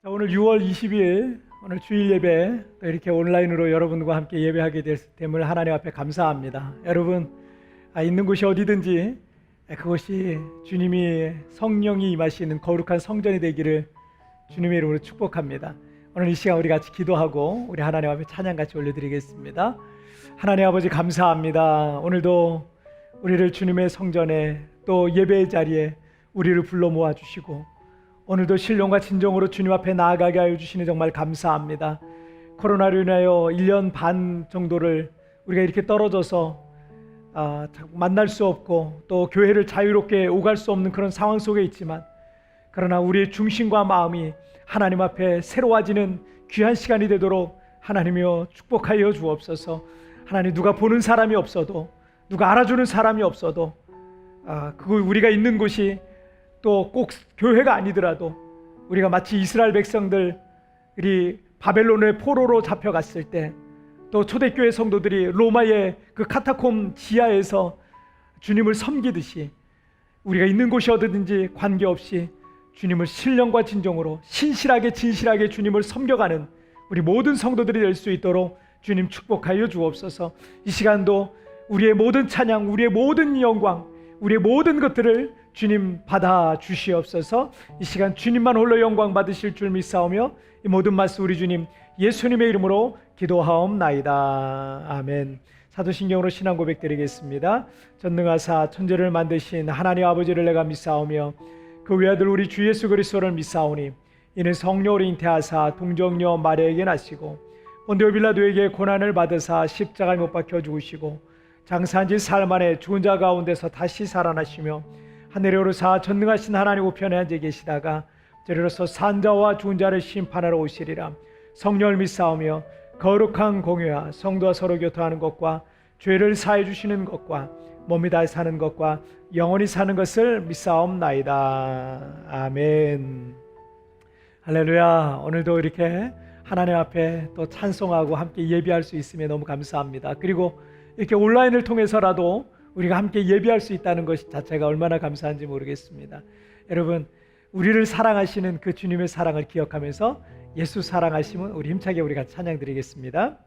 자, 오늘 6월 20일 오늘 주일 예배 또 이렇게 온라인으로 여러분과 함께 예배하게 됨을 하나님 앞에 감사합니다. 여러분 있는 곳이 어디든지 그것이 주님이 성령이 임하시는 거룩한 성전이 되기를 주님의 이름으로 축복합니다. 오늘 이 시간 우리 같이 기도하고 우리 하나님 앞에 찬양 같이 올려드리겠습니다. 하나님 아버지 감사합니다. 오늘도 우리를 주님의 성전에 또 예배의 자리에 우리를 불러 모아주시고 오늘도 신령과 진정으로 주님 앞에 나아가게 하여 주시니 정말 감사합니다. 코로나로 인하여 1년 반 정도를 우리가 이렇게 떨어져서 만날 수 없고 또 교회를 자유롭게 오갈 수 없는 그런 상황 속에 있지만 그러나 우리의 중심과 마음이 하나님 앞에 새로워지는 귀한 시간이 되도록 하나님이여 축복하여 주옵소서. 하나님 누가 보는 사람이 없어도 누가 알아주는 사람이 없어도 우리가 있는 곳이 또 꼭 교회가 아니더라도 우리가 마치 이스라엘 백성들이 바벨론의 포로로 잡혀갔을 때 또 초대교회 성도들이 로마의 그 카타콤 지하에서 주님을 섬기듯이 우리가 있는 곳이 어디든지 관계없이 주님을 신령과 진정으로 신실하게 진실하게 주님을 섬겨가는 우리 모든 성도들이 될 수 있도록 주님 축복하여 주옵소서. 이 시간도 우리의 모든 찬양, 우리의 모든 영광, 우리의 모든 것들을 주님 받아 주시옵소서. 이 시간 주님만 홀로 영광 받으실 줄 믿사오며 이 모든 말씀 우리 주님 예수님의 이름으로 기도하옵나이다. 아멘. 사도신경으로 신앙 고백 드리겠습니다. 전능하사 천지를 만드신 하나님 아버지를 내가 믿사오며 그 외아들 우리 주 예수 그리스도를 믿사오니 이는 성령으로 잉태하사 동정녀 마리아에게 나시고 본디오 빌라도에게 고난을 받으사 십자가에 못 박혀 죽으시고 장사한 지 사흘 만에 죽은 자 가운데서 다시 살아나시며 하늘에 오르사 전능하신 하나님 우편에 앉아 계시다가 저리로서 산자와 죽은 자를 심판하러 오시리라. 성령을 믿사오며 거룩한 공유와 성도와 서로 교통하는 것과 죄를 사해 주시는 것과 몸이 다해 사는 것과 영원히 사는 것을 믿사옵나이다. 아멘. 할렐루야. 오늘도 이렇게 하나님 앞에 또 찬송하고 함께 예배할 수 있음에 너무 감사합니다. 그리고 이렇게 온라인을 통해서라도 우리가 함께 예배할 수 있다는 것 자체가 얼마나 감사한지 모르겠습니다. 여러분 우리를 사랑하시는 그 주님의 사랑을 기억하면서 예수 사랑하시면 우리 힘차게 우리가 찬양 드리겠습니다.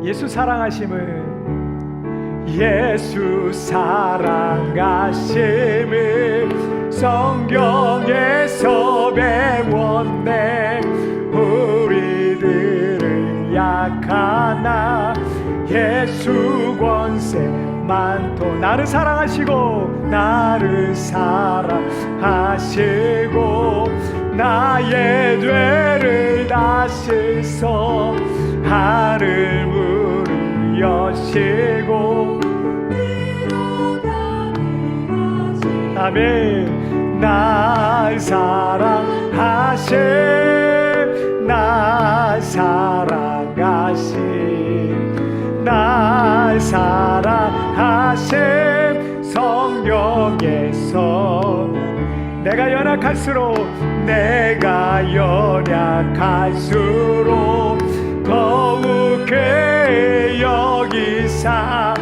예수 사랑하심을 예수 사랑하심을 성경에서 배웠네. 우리들을 약하나 예수 권세 많도 나를 사랑하시고 나의 죄를 다시서 하늘 문을 여시고 아멘. 날 사랑하신 성령에서 내가 연약할수록 더욱 그 여기사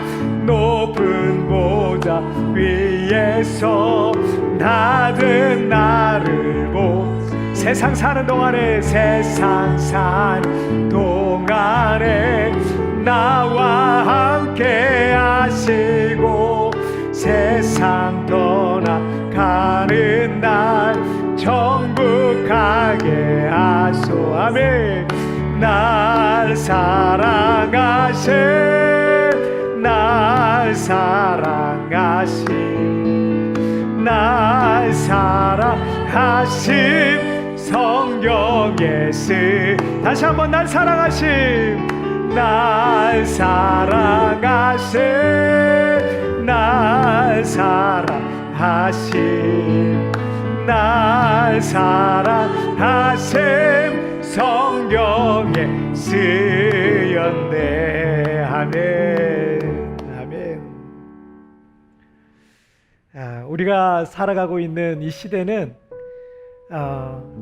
높은 보좌 위에서 나는 나를 세상 사는 동안에 나와 함께 하시고 세상 떠나가는 날 천국 가게 하소. 아멘. 날 사랑하신 성경에 다시 한번 날 사랑하신 성경에 쓰였네. 아멘. 아멘. 우리가 살아가고 있는 이 시대는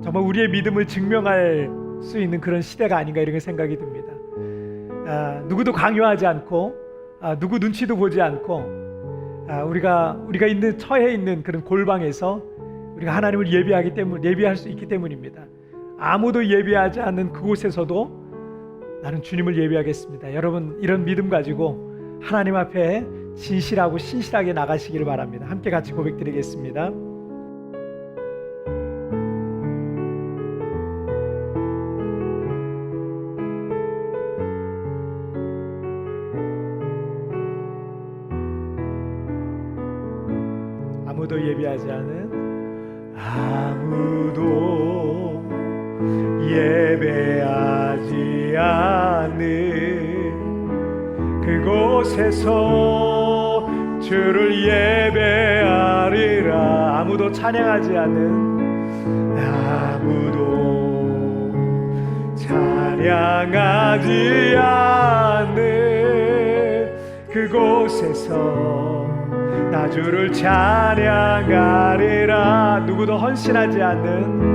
정말 우리의 믿음을 증명할 수 있는 그런 시대가 아닌가 이런 생각이 듭니다. 누구도 강요하지 않고 누구 눈치도 보지 않고 우리가 있는 처해 있는 그런 골방에서 우리가 하나님을 예배할 수 있기 때문입니다. 아무도 예배하지 않는 그곳에서도 나는 주님을 예배하겠습니다. 여러분, 이런 믿음 가지고 하나님 앞에 진실하고 신실하게 나가시기를 바랍니다. 함께 같이 고백드리겠습니다. 아무도 예배하지 않는 그곳에서 주를 예배하리라. 아무도 찬양하지 않는 그곳에서 나 주를 찬양하리라. 누구도 헌신하지 않는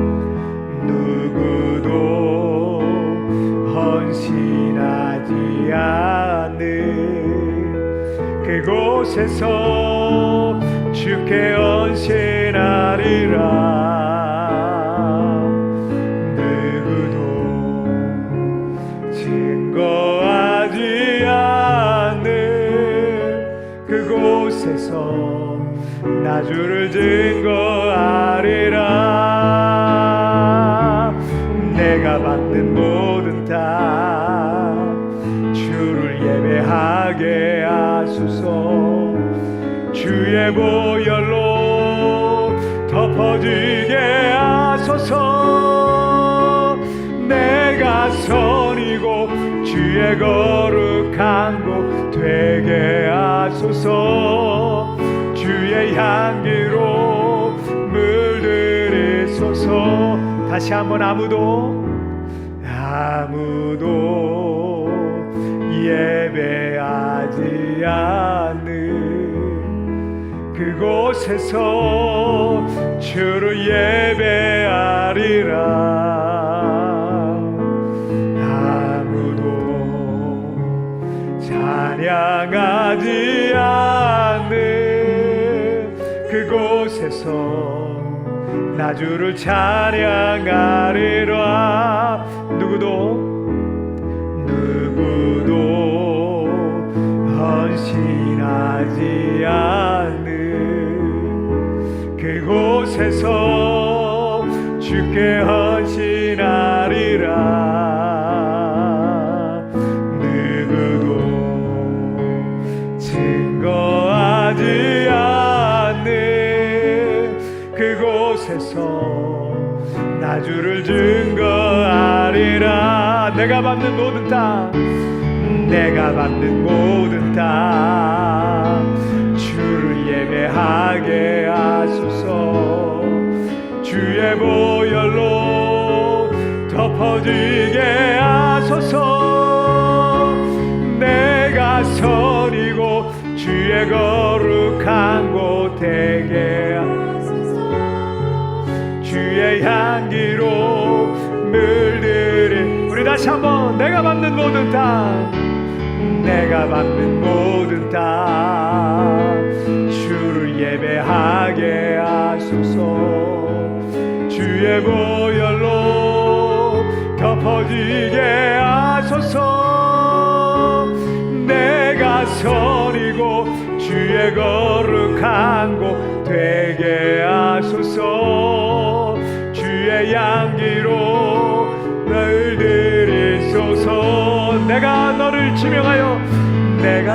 그곳에서 주께 헌신하리라. 누구도 증거하지 않는 그곳에서 나 주를 증거하리라. 내가 받는 모든 땅 주를 예배하게 하소서. 주의 보혈로 덮어지게 하소서. 내가 선이고 주의 거룩한 곳 되게 하소서. 주의 향기로 물들이소서. 다시 한번 아무도 예배하지 않는 그곳에서 주를 예배하리라. 아무도 찬양하지 않는 그곳에서 나 주를 찬양하리라. 누구도 헌신하지 않는 그곳에서 주께 헌신하리라. 누구도 증거하지 않는 그곳에서 나 주를 증거하리라. 내가 밟는 모든 땅 주를 예배하게 하소서. 주의 보혈로 덮어지게 하소서. 내가 선이고 주의 거룩한 곳 되게 하소서. 주의 향기로 물들인 우리 다시 한번 내가 밟는 모든 땅 주를 예배하게 하소서. 주의 보혈로 덮어지게 하소서. 내가 선이고 주의 거룩한 곳 되게 하소서. 주의 향기로 널 들이소서. 내가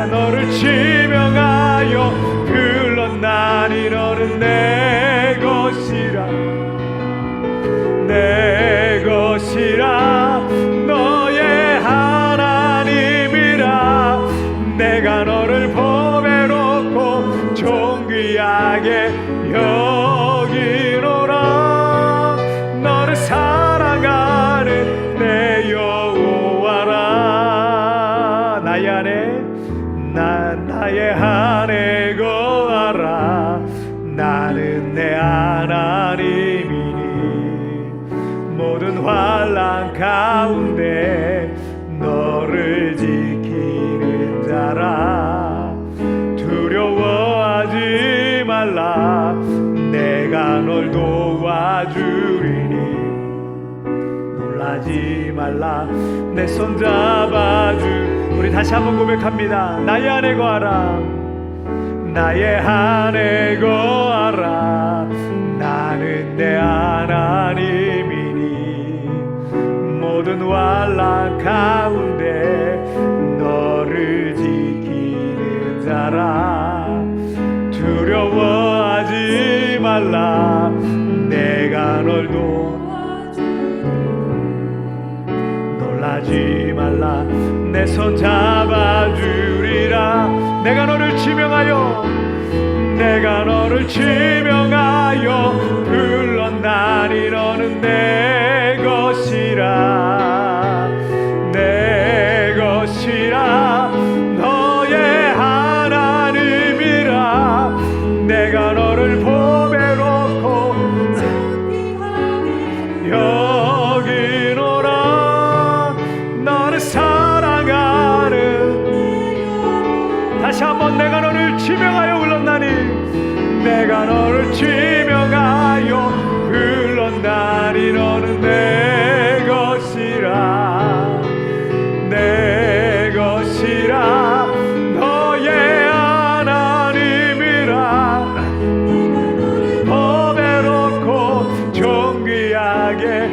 너를 지명하여 불렀나니 너는 내 것이라 너의 하나님이라. 내가 너를 보배롭고 존귀하게 여기노라. 너를 사랑하는 내 여호와라. 나의 안에 거하라. 나는 내 하나님이니 모든 환난 가운데 너를 지키는 자라. 말라. 내가 널 도와주리니 놀라지 말라. 내 손 잡아주. 우리 다시 한번 고백합니다. 나의 안에 거하라. 나의 안에 거하라. 나는 내 하나님이니 모든 환난 가운데 너를 지키는 자라. 두려워하지 말라. 내가 널 놀라지 말라. 내 손 잡아주리라. 내가 너를 지명하여 불렀나니 너는 내 것이라. 내 것이라. 너의 하나님이라. 내가 너를 보배롭고 여기노라. 너를 사랑하는. 다시 한번 내가 너를 지명하여 불렀나니 내가 너를 지명하여 불렀나니 너는 내 것이라. 내 것이라. 너의 하나님이라. 보배롭고 존귀하게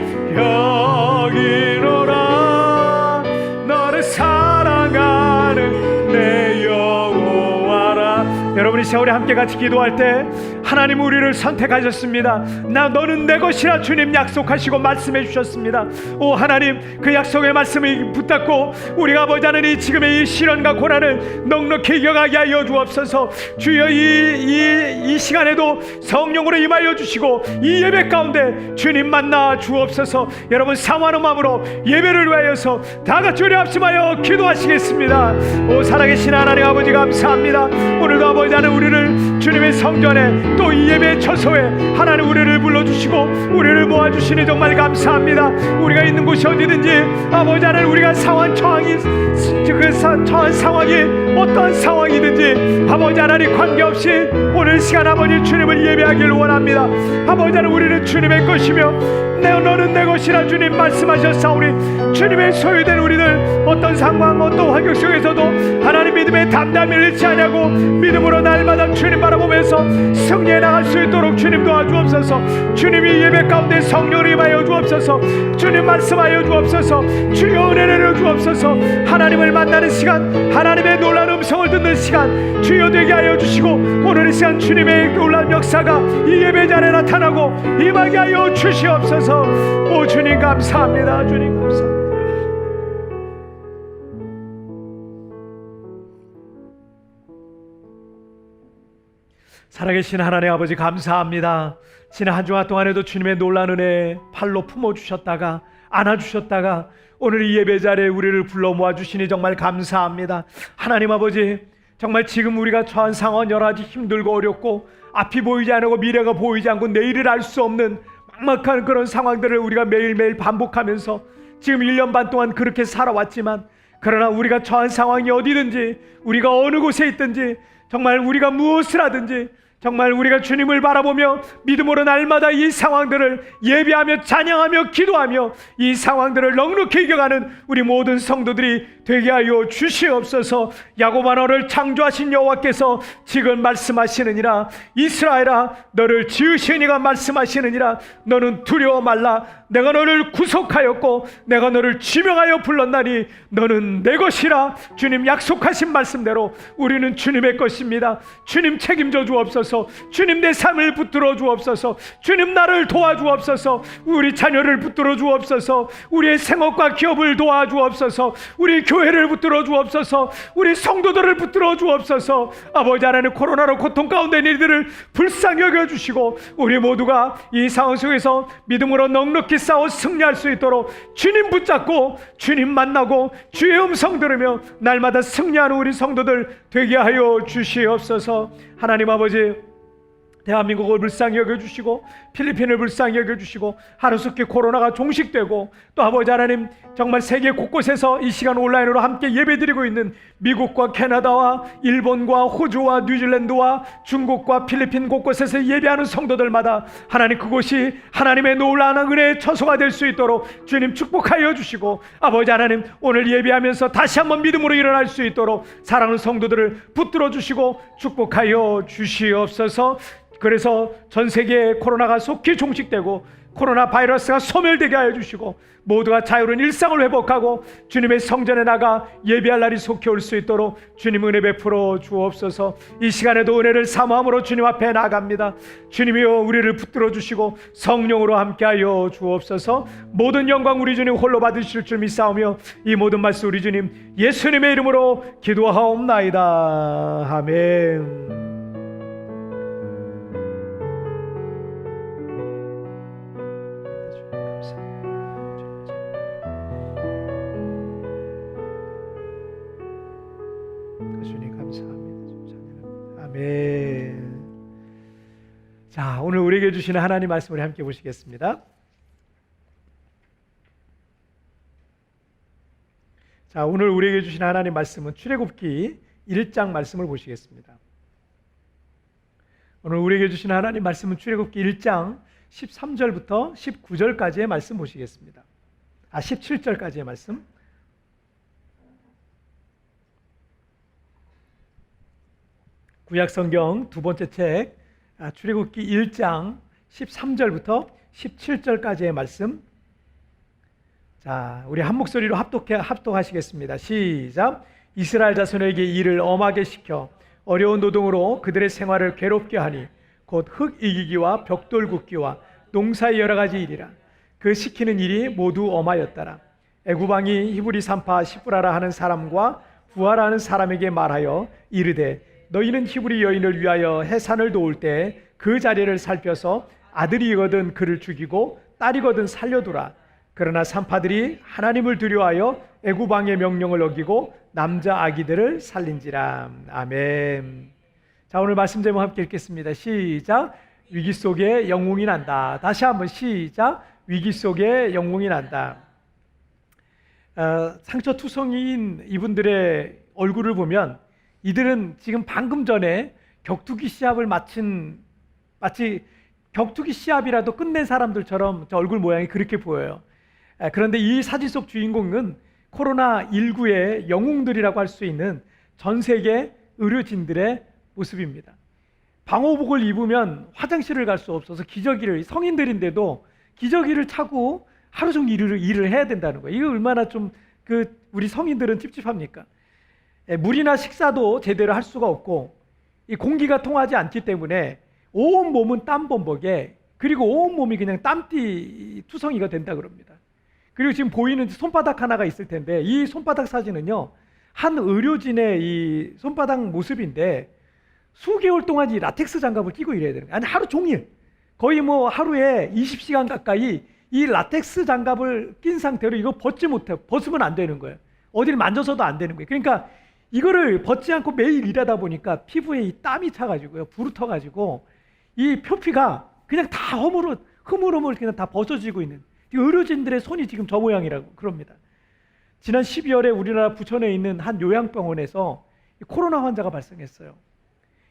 여기노라. 너를 사랑하는 내 여호와라. 여러분이 세월에 함께 같이 기도할 때 하나님 우리를 선택하셨습니다. 너는 내 것이라 주님 약속하시고 말씀해 주셨습니다. 오 하나님, 그 약속의 말씀을 붙잡고 우리가 아버지 하나님 지금의 이 시련과 고난을 넉넉히 이겨가게 하여 주옵소서. 주여 이 시간에도 성령으로 임하여 주시고 이 예배 가운데 주님 만나 주옵소서. 여러분 사모하는 마음으로 예배를 위하여서 다 같이 우리 합심하여 기도하시겠습니다. 오 살아계신 하나님 아버지 감사합니다. 오늘도 아버지 하나님 우리를 주님의 성전에 또 이 예배 처소에 하나님 우리를 불러주시고 우리를 모아주시니 정말 감사합니다. 우리가 있는 곳이 어디든지 아버지 하나님 우리가 처한 상황이 어떠한 상황이든지 아버지 하나님 관계없이 오늘 시간 아버지 주님을 예배하기를 원합니다. 아버지 하나님 우리는 주님의 것이며 너는 내 것이라 주님 말씀하셨사오니 주님의 소유된 우리들 어떤 상황 어떤 환경 속에서도 하나님 믿음의 담담을 잃지 않냐고 믿음으로 날마다 주님 바라보면서 승리해 나갈 수 있도록 주님 도와주옵소서. 주님이 예배 가운데 성령을 임하여 주옵소서. 주님 말씀하여 주옵소서. 주여 은혜 내려 주옵소서. 하나님을 만나는 시간, 하나님의 놀라운 음성을 듣는 시간 주여 되게 하여 주시고 오늘 이 시간 주님의 놀라운 역사가 이 예배 자리에 나타나고 임하게 하여 주시옵소서. 오 주님 감사합니다. 주님 감사합니다. 살아계신 하나님 아버지 감사합니다. 지난 한 주간 동안에도 주님의 놀라운 은혜 팔로 품어주셨다가 안아주셨다가 오늘 이 예배 자리에 우리를 불러 모아주시니 정말 감사합니다. 하나님 아버지 정말 지금 우리가 처한 상황 여러 가지 힘들고 어렵고 앞이 보이지 않고 미래가 보이지 않고 내일을 알 수 없는 막막한 그런 상황들을 우리가 매일매일 반복하면서 지금 1년 반 동안 그렇게 살아왔지만 그러나 우리가 처한 상황이 어디든지 우리가 어느 곳에 있든지 정말 우리가 무엇을 하든지 정말 우리가 주님을 바라보며 믿음으로 날마다 이 상황들을 예배하며 찬양하며 기도하며 이 상황들을 넉넉히 이겨가는 우리 모든 성도들이 되게 하여 주시옵소서. 야곱 언어를 창조하신 여호와께서 지금 말씀하시느니라. 이스라엘아 너를 지으신 이가 말씀하시느니라. 너는 두려워 말라. 내가 너를 구속하였고 내가 너를 지명하여 불렀나니 너는 내 것이라. 주님 약속하신 말씀대로 우리는 주님의 것입니다. 주님 책임져 주옵소서. 주님 내 삶을 붙들어 주옵소서. 주님 나를 도와주옵소서. 우리 자녀를 붙들어 주옵소서. 우리의 생업과 기업을 도와주옵소서. 우리 교회를 붙들어 주옵소서. 우리 성도들을 붙들어 주옵소서. 아버지 하나님 코로나로 고통 가운데 있는 이들을 불쌍히 여겨주시고 우리 모두가 이 상황 속에서 믿음으로 넉넉히 싸워 승리할 수 있도록 주님 붙잡고 주님 만나고 주의 음성 들으며 날마다 승리하는 우리 성도들 되게 하여 주시옵소서. 하나님 아버지 대한민국을 불쌍히 여겨주시고 필리핀을 불쌍히 여겨주시고 하루속히 코로나가 종식되고 또 아버지 하나님 정말 세계 곳곳에서 이 시간 온라인으로 함께 예배드리고 있는 미국과 캐나다와 일본과 호주와 뉴질랜드와 중국과 필리핀 곳곳에서 예배하는 성도들마다 하나님 그곳이 하나님의 놀라운 은혜의 처소가 될 수 있도록 주님 축복하여 주시고 아버지 하나님 오늘 예배하면서 다시 한번 믿음으로 일어날 수 있도록 사랑하는 성도들을 붙들어 주시고 축복하여 주시옵소서. 그래서 전 세계에 코로나가 속히 종식되고 코로나 바이러스가 소멸되게 하여 주시고 모두가 자유로운 일상을 회복하고 주님의 성전에 나가 예배할 날이 속히 올 수 있도록 주님 은혜 베풀어 주옵소서. 이 시간에도 은혜를 사모함으로 주님 앞에 나갑니다. 주님이여 우리를 붙들어 주시고 성령으로 함께하여 주옵소서. 모든 영광 우리 주님 홀로 받으실 줄 믿사오며 이 모든 말씀 우리 주님 예수님의 이름으로 기도하옵나이다. 아멘. 주님 감사합니다. 아멘. 자, 오늘 우리에게 주시는 하나님 말씀을 함께 보시겠습니다. 자, 오늘 우리에게 주시는 하나님 말씀은 출애굽기 1장 말씀을 보시겠습니다. 오늘 우리에게 주시는 하나님 말씀은 출애굽기 1장 13절부터 19절까지의 말씀 보시겠습니다. 17절까지의 말씀. 구약성경 두 번째 책 출애굽기 1장 13절부터 17절까지의 말씀. 자, 우리 한 목소리로 합독하시겠습니다. 시작. 이스라엘 자손에게 일을 엄하게 시켜 어려운 노동으로 그들의 생활을 괴롭게 하니 곧 흙 이기기와 벽돌 굽기와 농사의 여러 가지 일이라. 그 시키는 일이 모두 엄하였더라. 애굽 왕이 히브리 산파 시브라라 하는 사람과 부하라 하는 사람에게 말하여 이르되 너희는 히브리 여인을 위하여 해산을 도울 때 그 자리를 살펴서 아들이거든 그를 죽이고 딸이거든 살려두라. 그러나 산파들이 하나님을 두려워하여 애굽 왕의 명령을 어기고 남자 아기들을 살린지라. 아멘. 자, 오늘 말씀 제목 함께 읽겠습니다. 시작. 위기 속에 영웅이 난다. 다시 한번 시작. 위기 속에 영웅이 난다. 상처투성이인 이분들의 얼굴을 보면 이들은 지금 방금 전에 격투기 시합을 마치 격투기 시합이라도 끝낸 사람들처럼 저 얼굴 모양이 그렇게 보여요. 그런데 이 사진 속 주인공은 코로나19의 영웅들이라고 할 수 있는 전 세계 의료진들의 모습입니다. 방호복을 입으면 화장실을 갈 수 없어서 기저귀를, 성인들인데도 기저귀를 차고 하루 종일 일을 해야 된다는 거예요. 이거 얼마나 좀 우리 성인들은 찝찝합니까? 물이나 식사도 제대로 할 수가 없고 이 공기가 통하지 않기 때문에 온 몸은 땀범벅에, 그리고 온 몸이 그냥 땀띠 투성이가 된다 그럽니다. 그리고 지금 보이는 손바닥 하나가 있을 텐데 이 손바닥 사진은요 한 의료진의 이 손바닥 모습인데 수개월 동안 이 라텍스 장갑을 끼고 일해야 되는 거예요. 아니 하루 종일 거의 뭐 하루에 20시간 가까이 이 라텍스 장갑을 낀 상태로 이거 벗으면 안 되는 거예요. 어디를 만져서도 안 되는 거예요. 그러니까 이거를 벗지 않고 매일 일하다 보니까 피부에 이 땀이 차가지고요, 부르터가지고 이 표피가 그냥 다 흐물흐물 그냥 다 벗어지고 있는 의료진들의 손이 지금 저 모양이라고 그럽니다. 지난 12월에 우리나라 부천에 있는 한 요양병원에서 코로나 환자가 발생했어요.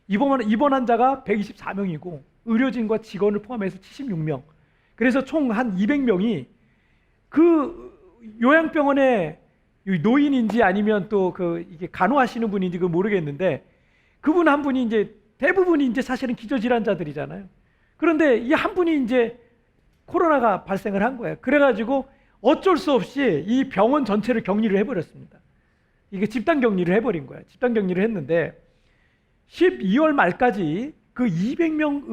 입원 환자가 124명이고 의료진과 직원을 포함해서 76명. 그래서 총 한 200명이 그 요양병원에 노인인지 아니면 또 이게 간호하시는 분인지 그 모르겠는데 그분 한 분이 이제 대부분이 이제 사실은 기저질환자들이잖아요. 그런데 이 한 분이 이제 코로나가 발생을 한 거예요. 그래가지고 어쩔 수 없이 이 병원 전체를 격리를 해버렸습니다. 이게 집단 격리를 해버린 거예요. 집단 격리를 했는데 12월 말까지 그 200명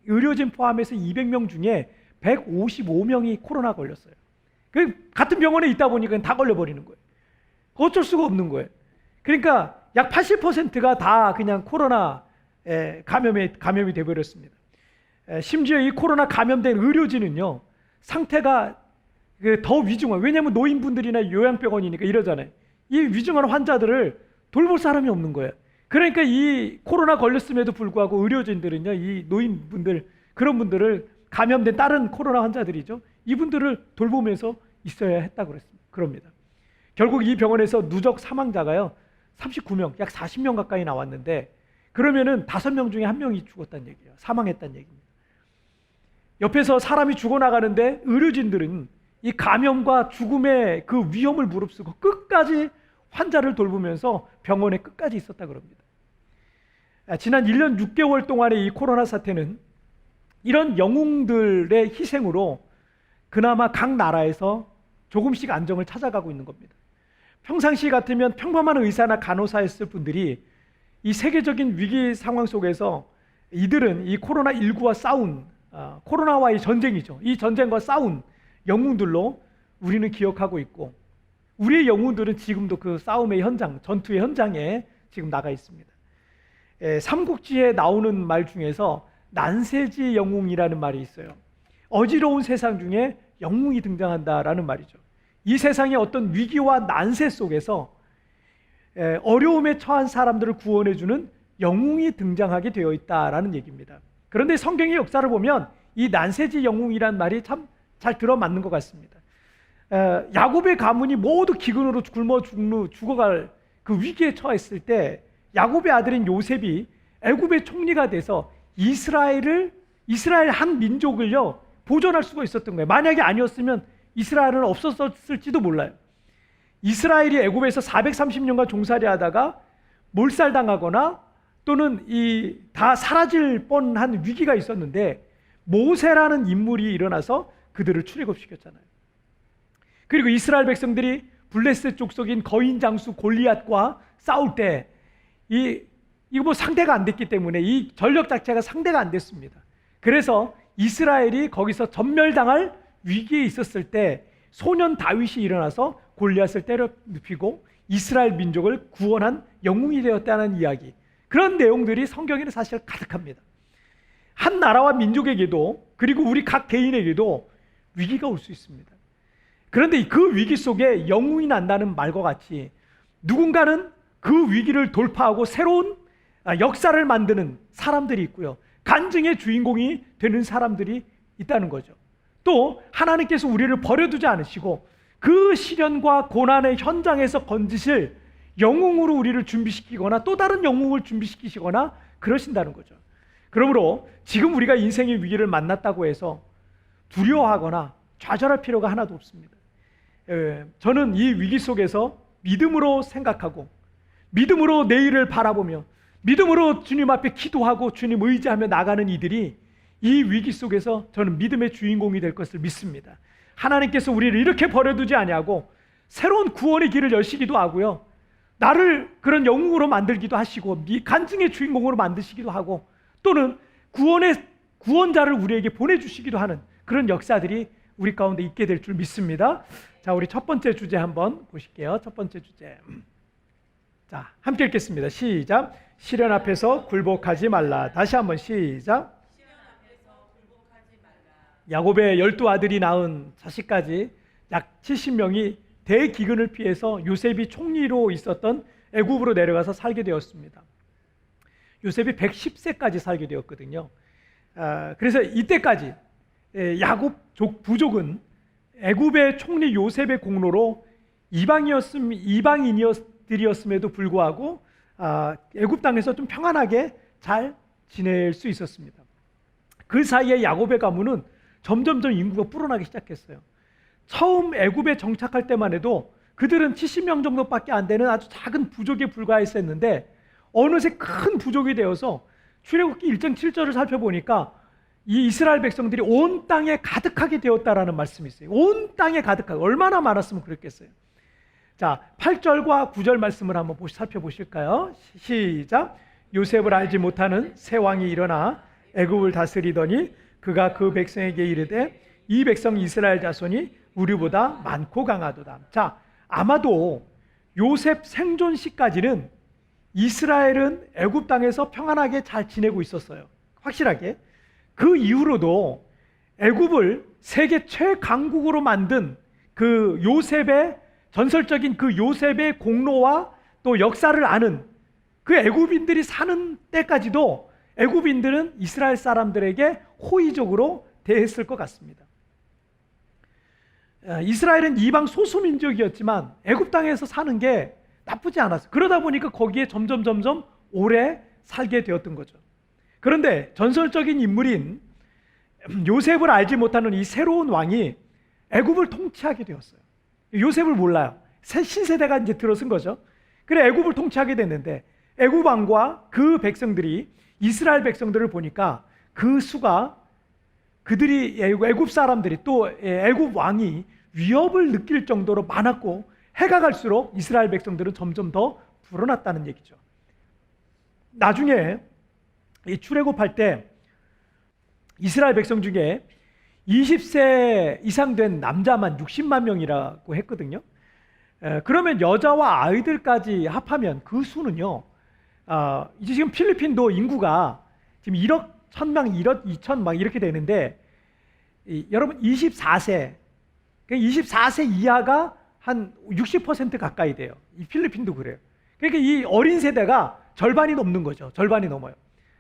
의료진 포함해서 200명 중에 155명이 코로나 걸렸어요. 같은 병원에 있다 보니까 다 걸려버리는 거예요. 어쩔 수가 없는 거예요. 그러니까 약 80%가 다 그냥 코로나에 감염이 되어버렸습니다. 심지어 이 코로나 감염된 의료진은요 상태가 더 위중한, 왜냐하면 노인분들이나 요양병원이니까 이러잖아요. 이 위중한 환자들을 돌볼 사람이 없는 거예요. 그러니까 이 코로나 걸렸음에도 불구하고 의료진들은요, 이 노인분들, 그런 분들을 감염된 다른 코로나 환자들이죠, 이분들을 돌보면서 있어야 했다고 그럽니다. 결국 이 병원에서 누적 사망자가요 39명, 약 40명 가까이 나왔는데, 그러면은 5명 중에 1명이 죽었다는 얘기예요. 사망했다는 얘기입니다. 옆에서 사람이 죽어나가는데 의료진들은 이 감염과 죽음의 그 위험을 무릅쓰고 끝까지 환자를 돌보면서 병원에 끝까지 있었다 그럽니다. 지난 1년 6개월 동안의 이 코로나 사태는 이런 영웅들의 희생으로 그나마 각 나라에서 조금씩 안정을 찾아가고 있는 겁니다. 평상시 같으면 평범한 의사나 간호사였을 분들이 이 세계적인 위기 상황 속에서 이들은 이 코로나19와 싸운, 코로나와의 전쟁이죠. 이 전쟁과 싸운 영웅들로 우리는 기억하고 있고, 우리의 영웅들은 지금도 그 싸움의 현장, 전투의 현장에 지금 나가 있습니다. 삼국지에 나오는 말 중에서 난세지 영웅이라는 말이 있어요. 어지러운 세상 중에 영웅이 등장한다라는 말이죠. 이 세상의 어떤 위기와 난세 속에서 어려움에 처한 사람들을 구원해주는 영웅이 등장하게 되어 있다라는 얘기입니다. 그런데 성경의 역사를 보면 이 난세지 영웅이란 말이 참 잘 들어맞는 것 같습니다. 야곱의 가문이 모두 기근으로 굶어 죽어갈 그 위기에 처했을 때 야곱의 아들인 요셉이 애굽의 총리가 돼서 이스라엘 한 민족을요 보존할 수가 있었던 거예요. 만약에 아니었으면 이스라엘은 없었을지도 몰라요. 이스라엘이 애굽에서 430년간 종살이 하다가 몰살당하거나 또는 다 사라질 뻔한 위기가 있었는데, 모세라는 인물이 일어나서 그들을 출애굽시켰잖아요. 그리고 이스라엘 백성들이 블레셋 족속인 거인 장수 골리앗과 싸울 때 이거 뭐 상대가 안 됐기 때문에 이 전력 자체가 상대가 안 됐습니다. 그래서 이스라엘이 거기서 전멸당할 위기에 있었을 때 소년 다윗이 일어나서 골리앗을 때려 눕히고 이스라엘 민족을 구원한 영웅이 되었다는 이야기, 그런 내용들이 성경에는 사실 가득합니다. 한 나라와 민족에게도, 그리고 우리 각 개인에게도 위기가 올 수 있습니다. 그런데 그 위기 속에 영웅이 난다는 말과 같이 누군가는 그 위기를 돌파하고 새로운 역사를 만드는 사람들이 있고요, 간증의 주인공이 되는 사람들이 있다는 거죠. 또 하나님께서 우리를 버려두지 않으시고 그 시련과 고난의 현장에서 건지실 영웅으로 우리를 준비시키거나 또 다른 영웅을 준비시키시거나 그러신다는 거죠. 그러므로 지금 우리가 인생의 위기를 만났다고 해서 두려워하거나 좌절할 필요가 하나도 없습니다. 저는 이 위기 속에서 믿음으로 생각하고 믿음으로 내일을 바라보며 믿음으로 주님 앞에 기도하고 주님 의지하며 나가는 이들이 이 위기 속에서 저는 믿음의 주인공이 될 것을 믿습니다. 하나님께서 우리를 이렇게 버려두지 아니하고 새로운 구원의 길을 여시기도 하고요, 나를 그런 영웅으로 만들기도 하시고 간증의 주인공으로 만드시기도 하고 또는 구원자를 우리에게 보내주시기도 하는 그런 역사들이 우리 가운데 있게 될 줄 믿습니다. 자, 우리 첫 번째 주제 한번 보실게요. 첫 번째 주제, 자, 함께 읽겠습니다. 시작. 시련 앞에서 굴복하지 말라. 다시 한번 시작. 야곱의 12아들이 낳은 자식까지 약 70명이 대기근을 피해서 요셉이 총리로 있었던 애굽으로 내려가서 살게 되었습니다. 요셉이 110세까지 살게 되었거든요. 그래서 이때까지 야곱 부족은 애굽의 총리 요셉의 공로로 이방인들이었음에도 불구하고 애굽 땅에서 좀 평안하게 잘 지낼 수 있었습니다. 그 사이에 야곱의 가문은 점점점 인구가 불어나기 시작했어요. 처음 애굽에 정착할 때만 해도 그들은 70명 정도밖에 안 되는 아주 작은 부족에 불과했었는데 어느새 큰 부족이 되어서 출애굽기 1장 7절을 살펴보니까 이 이스라엘 백성들이 온 땅에 가득하게 되었다라는 말씀이 있어요. 온 땅에 가득하게, 얼마나 많았으면 그랬겠어요. 자, 8절과 9절 말씀을 한번 살펴보실까요? 시작. 요셉을 알지 못하는 새 왕이 일어나 애굽을 다스리더니 그가 그 백성에게 이르되 이 백성 이스라엘 자손이 우리보다 많고 강하도다. 자, 아마도 요셉 생존 시까지는 이스라엘은 애굽 땅에서 평안하게 잘 지내고 있었어요. 확실하게. 그 이후로도 애굽을 세계 최강국으로 만든 그 요셉의 전설적인 그 요셉의 공로와 또 역사를 아는 그 애굽인들이 사는 때까지도 애굽인들은 이스라엘 사람들에게 호의적으로 대했을 것 같습니다. 이스라엘은 이방 소수민족이었지만 애굽 땅에서 사는 게 나쁘지 않았어요. 그러다 보니까 거기에 점점 오래 살게 되었던 거죠. 그런데 전설적인 인물인 요셉을 알지 못하는 이 새로운 왕이 애굽을 통치하게 되었어요. 요셉을 몰라요. 신세대가 이제 들어선 거죠. 그래 애굽을 통치하게 됐는데 애굽 왕과 그 백성들이 이스라엘 백성들을 보니까 그 수가 그들이 애굽 사람들이 또 애굽 왕이 위협을 느낄 정도로 많았고 해가 갈수록 이스라엘 백성들은 점점 더 불어났다는 얘기죠. 나중에 이 출애굽할 때 이스라엘 백성 중에 20세 이상 된 남자만 60만 명이라고 했거든요. 그러면 여자와 아이들까지 합하면 그 수는요, 이제 지금 필리핀도 인구가 지금 1억 1000명, 1억 2천 막 이렇게 되는데, 여러분 24세 이하가 한 60% 가까이 돼요. 이 필리핀도 그래요. 그러니까 이 어린 세대가 절반이 넘는 거죠. 절반이 넘어요.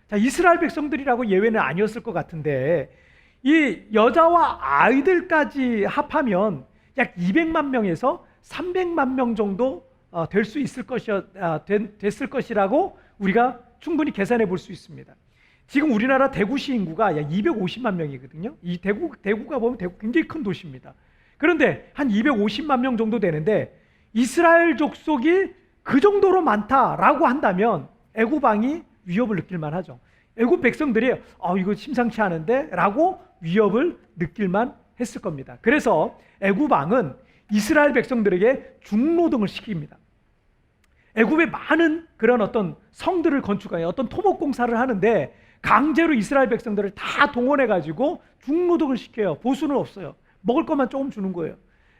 자, 이스라엘 백성들이라고 예외는 아니었을 것 같은데 이 여자와 아이들까지 합하면 약 200만 명에서 300만 명 정도 될 수 있을 됐을 것이라고 우리가 충분히 계산해 볼 수 있습니다. 지금 우리나라 대구시 인구가 약 250만 명이거든요. 이 대구가 보면 굉장히 큰 도시입니다. 그런데 한 250만 명 정도 되는데 이스라엘 족속이 그 정도로 많다라고 한다면 애굽 왕이 위협을 느낄 만하죠. 애굽 백성들이 이거 심상치 않은데 라고 위협을 느낄만 했을 겁니다. 그래서 애굽 왕은 이스라엘 백성들에게 중노동을 시킵니다. 애굽에 많은 그런 어떤 성들을 건축하여 어떤 토목공사를 하는데 강제로 이스라엘 백성들을 다 동원해가지고 중노동을 시켜요. 보수는 없어요. 먹을 것만 조금 주는 거예요.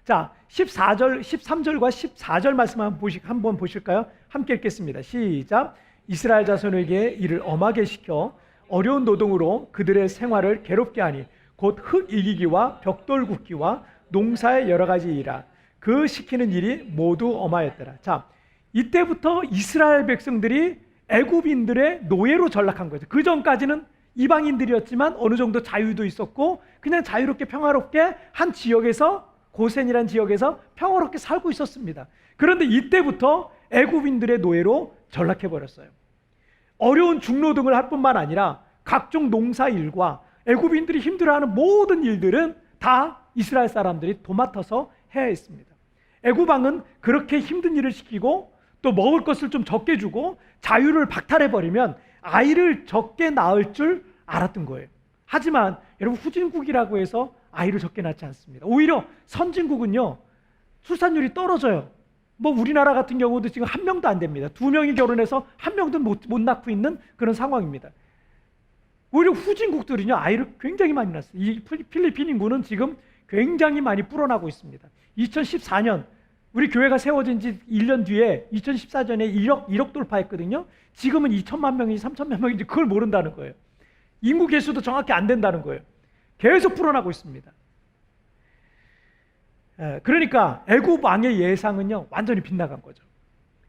자, 13절과 14절 말씀 한번 보실까요? 함께 읽겠습니다. 시작. 이스라엘 자손에게 이를 엄하게 시켜 어려운 노동으로 그들의 생활을 괴롭게 하니 곧 흙 이기기와 벽돌 굽기와 농사의 여러 가지 일이라. 그 시키는 일이 모두 엄하였더라. 자, 이때부터 이스라엘 백성들이 애굽인들의 노예로 전락한 거죠. 그 전까지는 이방인들이었지만 어느 정도 자유도 있었고 그냥 자유롭게 평화롭게 한 지역에서, 고센이라는 지역에서 평화롭게 살고 있었습니다. 그런데 이때부터 애굽인들의 노예로 전락해 버렸어요. 어려운 중노동을 할 뿐만 아니라 각종 농사일과 애굽인들이 힘들어하는 모든 일들은 다 이스라엘 사람들이 도맡아서 해야 했습니다. 애굽 왕은 그렇게 힘든 일을 시키고 또 먹을 것을 좀 적게 주고 자유를 박탈해버리면 아이를 적게 낳을 줄 알았던 거예요. 하지만 여러분, 후진국이라고 해서 아이를 적게 낳지 않습니다. 오히려 선진국은요, 출산율이 떨어져요. 뭐 우리나라 같은 경우도 지금 1명도 안 됩니다. 2명이 결혼해서 1명도 못 낳고 있는 그런 상황입니다. 오히려 후진국들은요, 아이를 굉장히 많이 낳았어요. 이 필리핀 인구는 지금 굉장히 많이 불어나고 있습니다. 2014년 우리 교회가 세워진 지 1년 뒤에 2014년에 1억 돌파했거든요. 지금은 2천만 명인지 3천만 명인지 그걸 모른다는 거예요. 인구 개수도 정확히 안 된다는 거예요. 계속 불어나고 있습니다. 그러니까 애굽 왕의 예상은요, 완전히 빗나간 거죠.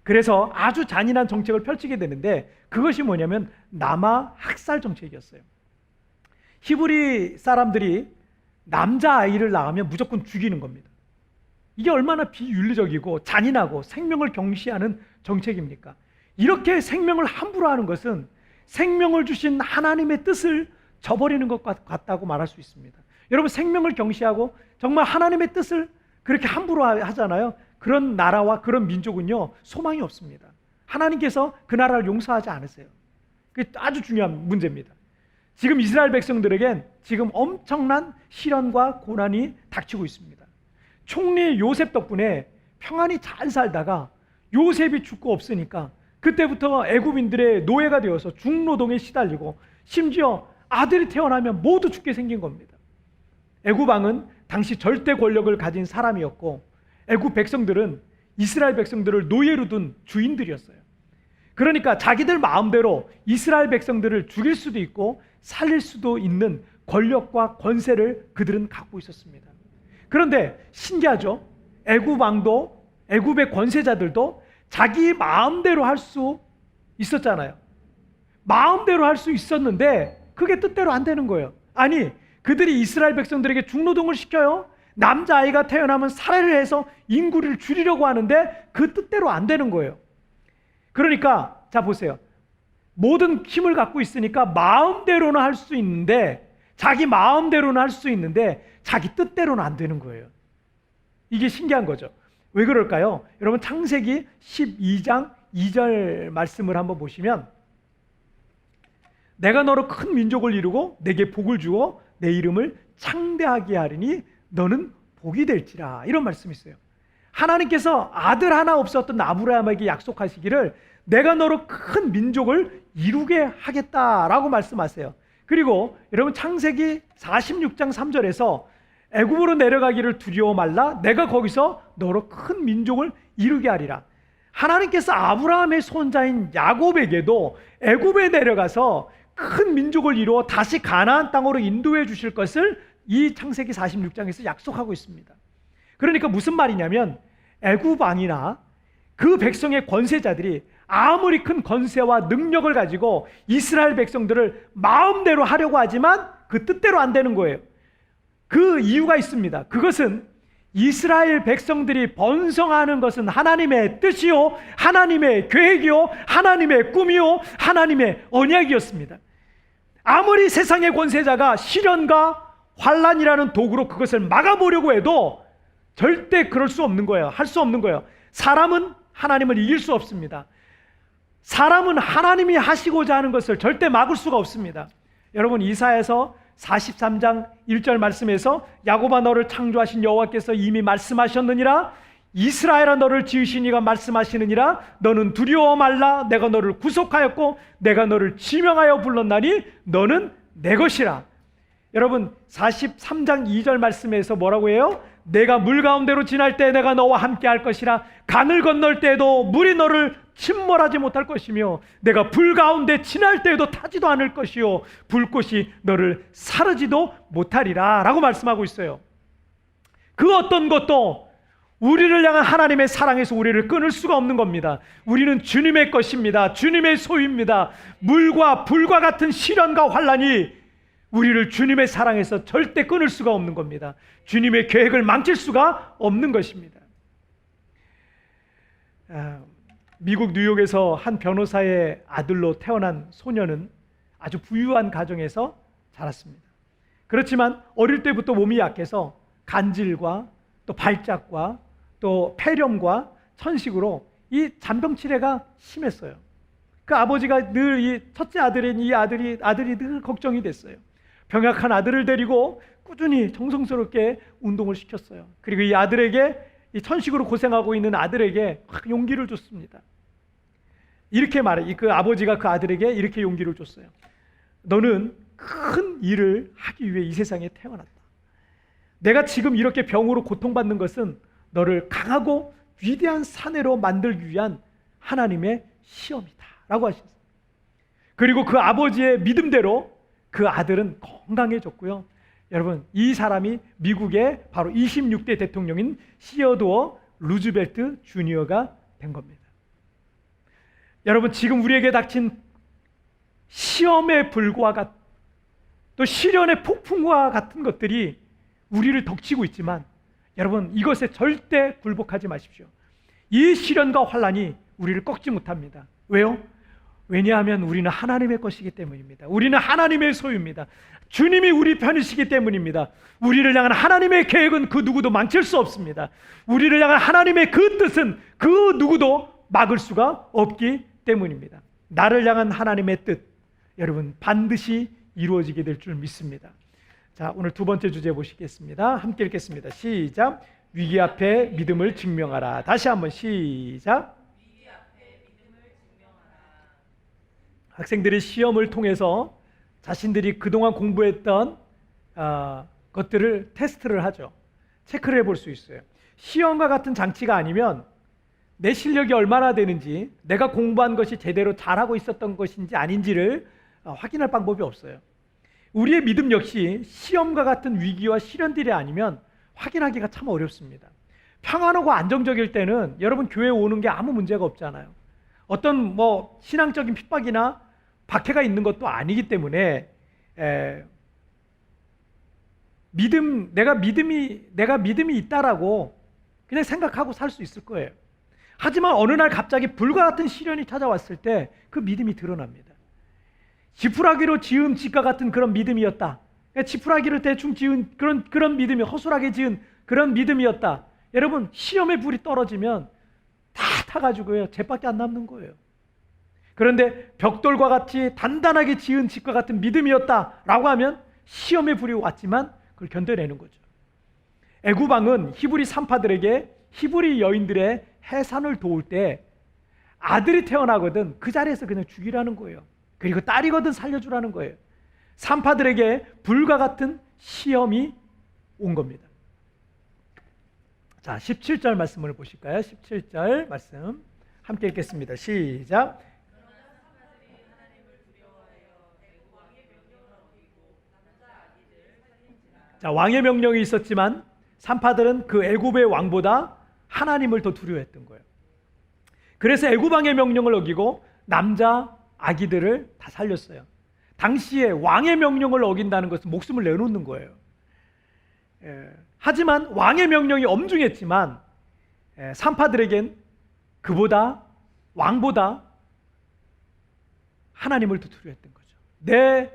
그래서 아주 잔인한 정책을 펼치게 되는데 그것이 뭐냐면 남아 학살 정책이었어요. 히브리 사람들이 남자아이를 낳으면 무조건 죽이는 겁니다. 이게 얼마나 비윤리적이고 잔인하고 생명을 경시하는 정책입니까? 이렇게 생명을 함부로 하는 것은 생명을 주신 하나님의 뜻을 저버리는 것 같다고 말할 수 있습니다. 여러분, 생명을 경시하고 정말 하나님의 뜻을 그렇게 함부로 하잖아요. 그런 나라와 그런 민족은요, 소망이 없습니다. 하나님께서 그 나라를 용서하지 않으세요. 그게 아주 중요한 문제입니다. 지금 이스라엘 백성들에겐 지금 엄청난 시련과 고난이 닥치고 있습니다. 총리 요셉 덕분에 평안히 잘 살다가 요셉이 죽고 없으니까 그때부터 애굽인들의 노예가 되어서 중노동에 시달리고 심지어 아들이 태어나면 모두 죽게 생긴 겁니다. 애굽 왕은 당시 절대 권력을 가진 사람이었고 애굽 백성들은 이스라엘 백성들을 노예로 둔 주인들이었어요. 그러니까 자기들 마음대로 이스라엘 백성들을 죽일 수도 있고 살릴 수도 있는 권력과 권세를 그들은 갖고 있었습니다. 그런데 신기하죠? 애굽 왕도, 애굽의 권세자들도 자기 마음대로 할 수 있었잖아요. 마음대로 할 수 있었는데 그게 뜻대로 안 되는 거예요. 아니, 그들이 이스라엘 백성들에게 중노동을 시켜요. 남자아이가 태어나면 살해를 해서 인구를 줄이려고 하는데 그 뜻대로 안 되는 거예요. 그러니까 자 보세요. 모든 힘을 갖고 있으니까 마음대로는 할 수 있는데, 자기 마음대로는 할 수 있는데 자기 뜻대로는 안 되는 거예요. 이게 신기한 거죠. 왜 그럴까요? 여러분, 창세기 12장 2절 말씀을 한번 보시면, 내가 너로 큰 민족을 이루고 내게 복을 주어 내 이름을 창대하게 하리니 너는 복이 될지라, 이런 말씀이 있어요. 하나님께서 아들 하나 없었던 아브라함에게 약속하시기를 내가 너로 큰 민족을 이루게 하겠다라고 말씀하세요. 그리고 여러분, 창세기 46장 3절에서 애굽으로 내려가기를 두려워 말라, 내가 거기서 너로 큰 민족을 이루게 하리라. 하나님께서 아브라함의 손자인 야곱에게도 애굽에 내려가서 큰 민족을 이루어 다시 가나안 땅으로 인도해 주실 것을 이 창세기 46장에서 약속하고 있습니다. 그러니까 무슨 말이냐면, 애굽 왕이나 그 백성의 권세자들이 아무리 큰 권세와 능력을 가지고 이스라엘 백성들을 마음대로 하려고 하지만 그 뜻대로 안 되는 거예요. 그 이유가 있습니다. 그것은 이스라엘 백성들이 번성하는 것은 하나님의 뜻이요, 하나님의 계획이요, 하나님의 꿈이요, 하나님의 언약이었습니다. 아무리 세상의 권세자가 시련과 환란이라는 도구로 그것을 막아보려고 해도 절대 그럴 수 없는 거예요. 할 수 없는 거예요. 사람은 하나님을 이길 수 없습니다. 사람은 하나님이 하시고자 하는 것을 절대 막을 수가 없습니다. 여러분, 이사야서 43장 1절 말씀에서 야곱아, 너를 창조하신 여호와께서 이미 말씀하셨느니라, 이스라엘아, 너를 지으신 이가 말씀하시느니라, 너는 두려워 말라, 내가 너를 구속하였고 내가 너를 지명하여 불렀나니 너는 내 것이라. 여러분, 43장 2절 말씀에서 뭐라고 해요? 내가 물 가운데로 지날 때 내가 너와 함께 할 것이라, 강을 건널 때에도 물이 너를 침몰하지 못할 것이며, 내가 불 가운데 지날 때에도 타지도 않을 것이요, 불꽃이 너를 사르지도 못하리라 라고 말씀하고 있어요. 그 어떤 것도 우리를 향한 하나님의 사랑에서 우리를 끊을 수가 없는 겁니다. 우리는 주님의 것입니다. 주님의 소유입니다. 물과 불과 같은 시련과 환란이 우리를 주님의 사랑에서 절대 끊을 수가 없는 겁니다. 주님의 계획을 망칠 수가 없는 것입니다. 미국 뉴욕에서 한 변호사의 아들로 태어난 소녀는 아주 부유한 가정에서 자랐습니다. 그렇지만 어릴 때부터 몸이 약해서 간질과 또 발작과 또 폐렴과 천식으로 이 잔병치레가 심했어요. 그 아버지가 늘 이 첫째 아들인 이 아들이 늘 걱정이 됐어요. 병약한 아들을 데리고 꾸준히 정성스럽게 운동을 시켰어요. 그리고 이 아들에게, 이 천식으로 고생하고 있는 아들에게 용기를 줬습니다. 이렇게 말해, 그 아버지가 그 아들에게 이렇게 용기를 줬어요. 너는 큰 일을 하기 위해 이 세상에 태어났다. 내가 지금 이렇게 병으로 고통받는 것은 너를 강하고 위대한 사내로 만들기 위한 하나님의 시험이다 라고 하셨어요. 그리고 그 아버지의 믿음대로 그 아들은 건강해졌고요. 여러분, 이 사람이 미국의 바로 26대 대통령인 시어도어 루즈벨트 주니어가 된 겁니다. 여러분, 지금 우리에게 닥친 시험의 불과 또 시련의 폭풍과 같은 것들이 우리를 덮치고 있지만, 여러분, 이것에 절대 굴복하지 마십시오. 이 시련과 환란이 우리를 꺾지 못합니다. 왜요? 왜냐하면 우리는 하나님의 것이기 때문입니다. 우리는 하나님의 소유입니다. 주님이 우리 편이시기 때문입니다. 우리를 향한 하나님의 계획은 그 누구도 망칠 수 없습니다. 우리를 향한 하나님의 그 뜻은 그 누구도 막을 수가 없기 때문입니다. 나를 향한 하나님의 뜻, 여러분, 반드시 이루어지게 될 줄 믿습니다. 자, 오늘 두 번째 주제 보시겠습니다. 함께 읽겠습니다. 시작. 위기 앞에 믿음을 증명하라. 다시 한번 시작. 학생들이 시험을 통해서 자신들이 그동안 공부했던 것들을 테스트를 하죠. 체크를 해볼 수 있어요. 시험과 같은 장치가 아니면 내 실력이 얼마나 되는지, 내가 공부한 것이 제대로 잘하고 있었던 것인지 아닌지를 확인할 방법이 없어요. 우리의 믿음 역시 시험과 같은 위기와 시련들이 아니면 확인하기가 참 어렵습니다. 평안하고 안정적일 때는 여러분 교회에 오는 게 아무 문제가 없잖아요. 어떤 뭐 신앙적인 핍박이나 박해가 있는 것도 아니기 때문에 내가 믿음이 있다라고 그냥 생각하고 살 수 있을 거예요. 하지만 어느 날 갑자기 불과 같은 시련이 찾아왔을 때 그 믿음이 드러납니다. 지푸라기로 지은 집과 같은 그런 믿음이었다. 지푸라기를 대충 지은 그런 믿음이, 허술하게 지은 그런 믿음이었다. 여러분, 시험의 불이 떨어지면 다 타가지고요, 쟤밖에 안 남는 거예요. 그런데 벽돌과 같이 단단하게 지은 집과 같은 믿음이었다라고 하면 시험의 불이 왔지만 그걸 견뎌내는 거죠. 애굽 왕은 히브리 산파들에게 히브리 여인들의 해산을 도울 때 아들이 태어나거든 그 자리에서 그냥 죽이라는 거예요. 그리고 딸이거든 살려주라는 거예요. 산파들에게 불과 같은 시험이 온 겁니다. 자, 17절 말씀을 보실까요? 17절 말씀 함께 읽겠습니다. 시작. 자, 왕의 명령이 있었지만 산파들은 그 애굽의 왕보다 하나님을 더 두려워했던 거예요. 그래서 애굽 왕의 명령을 어기고 남자 아기들을 다 살렸어요. 당시에 왕의 명령을 어긴다는 것은 목숨을 내놓는 거예요. 하지만 왕의 명령이 엄중했지만 산파들에겐 그보다 왕보다 하나님을 더 두려워했던 거죠. 내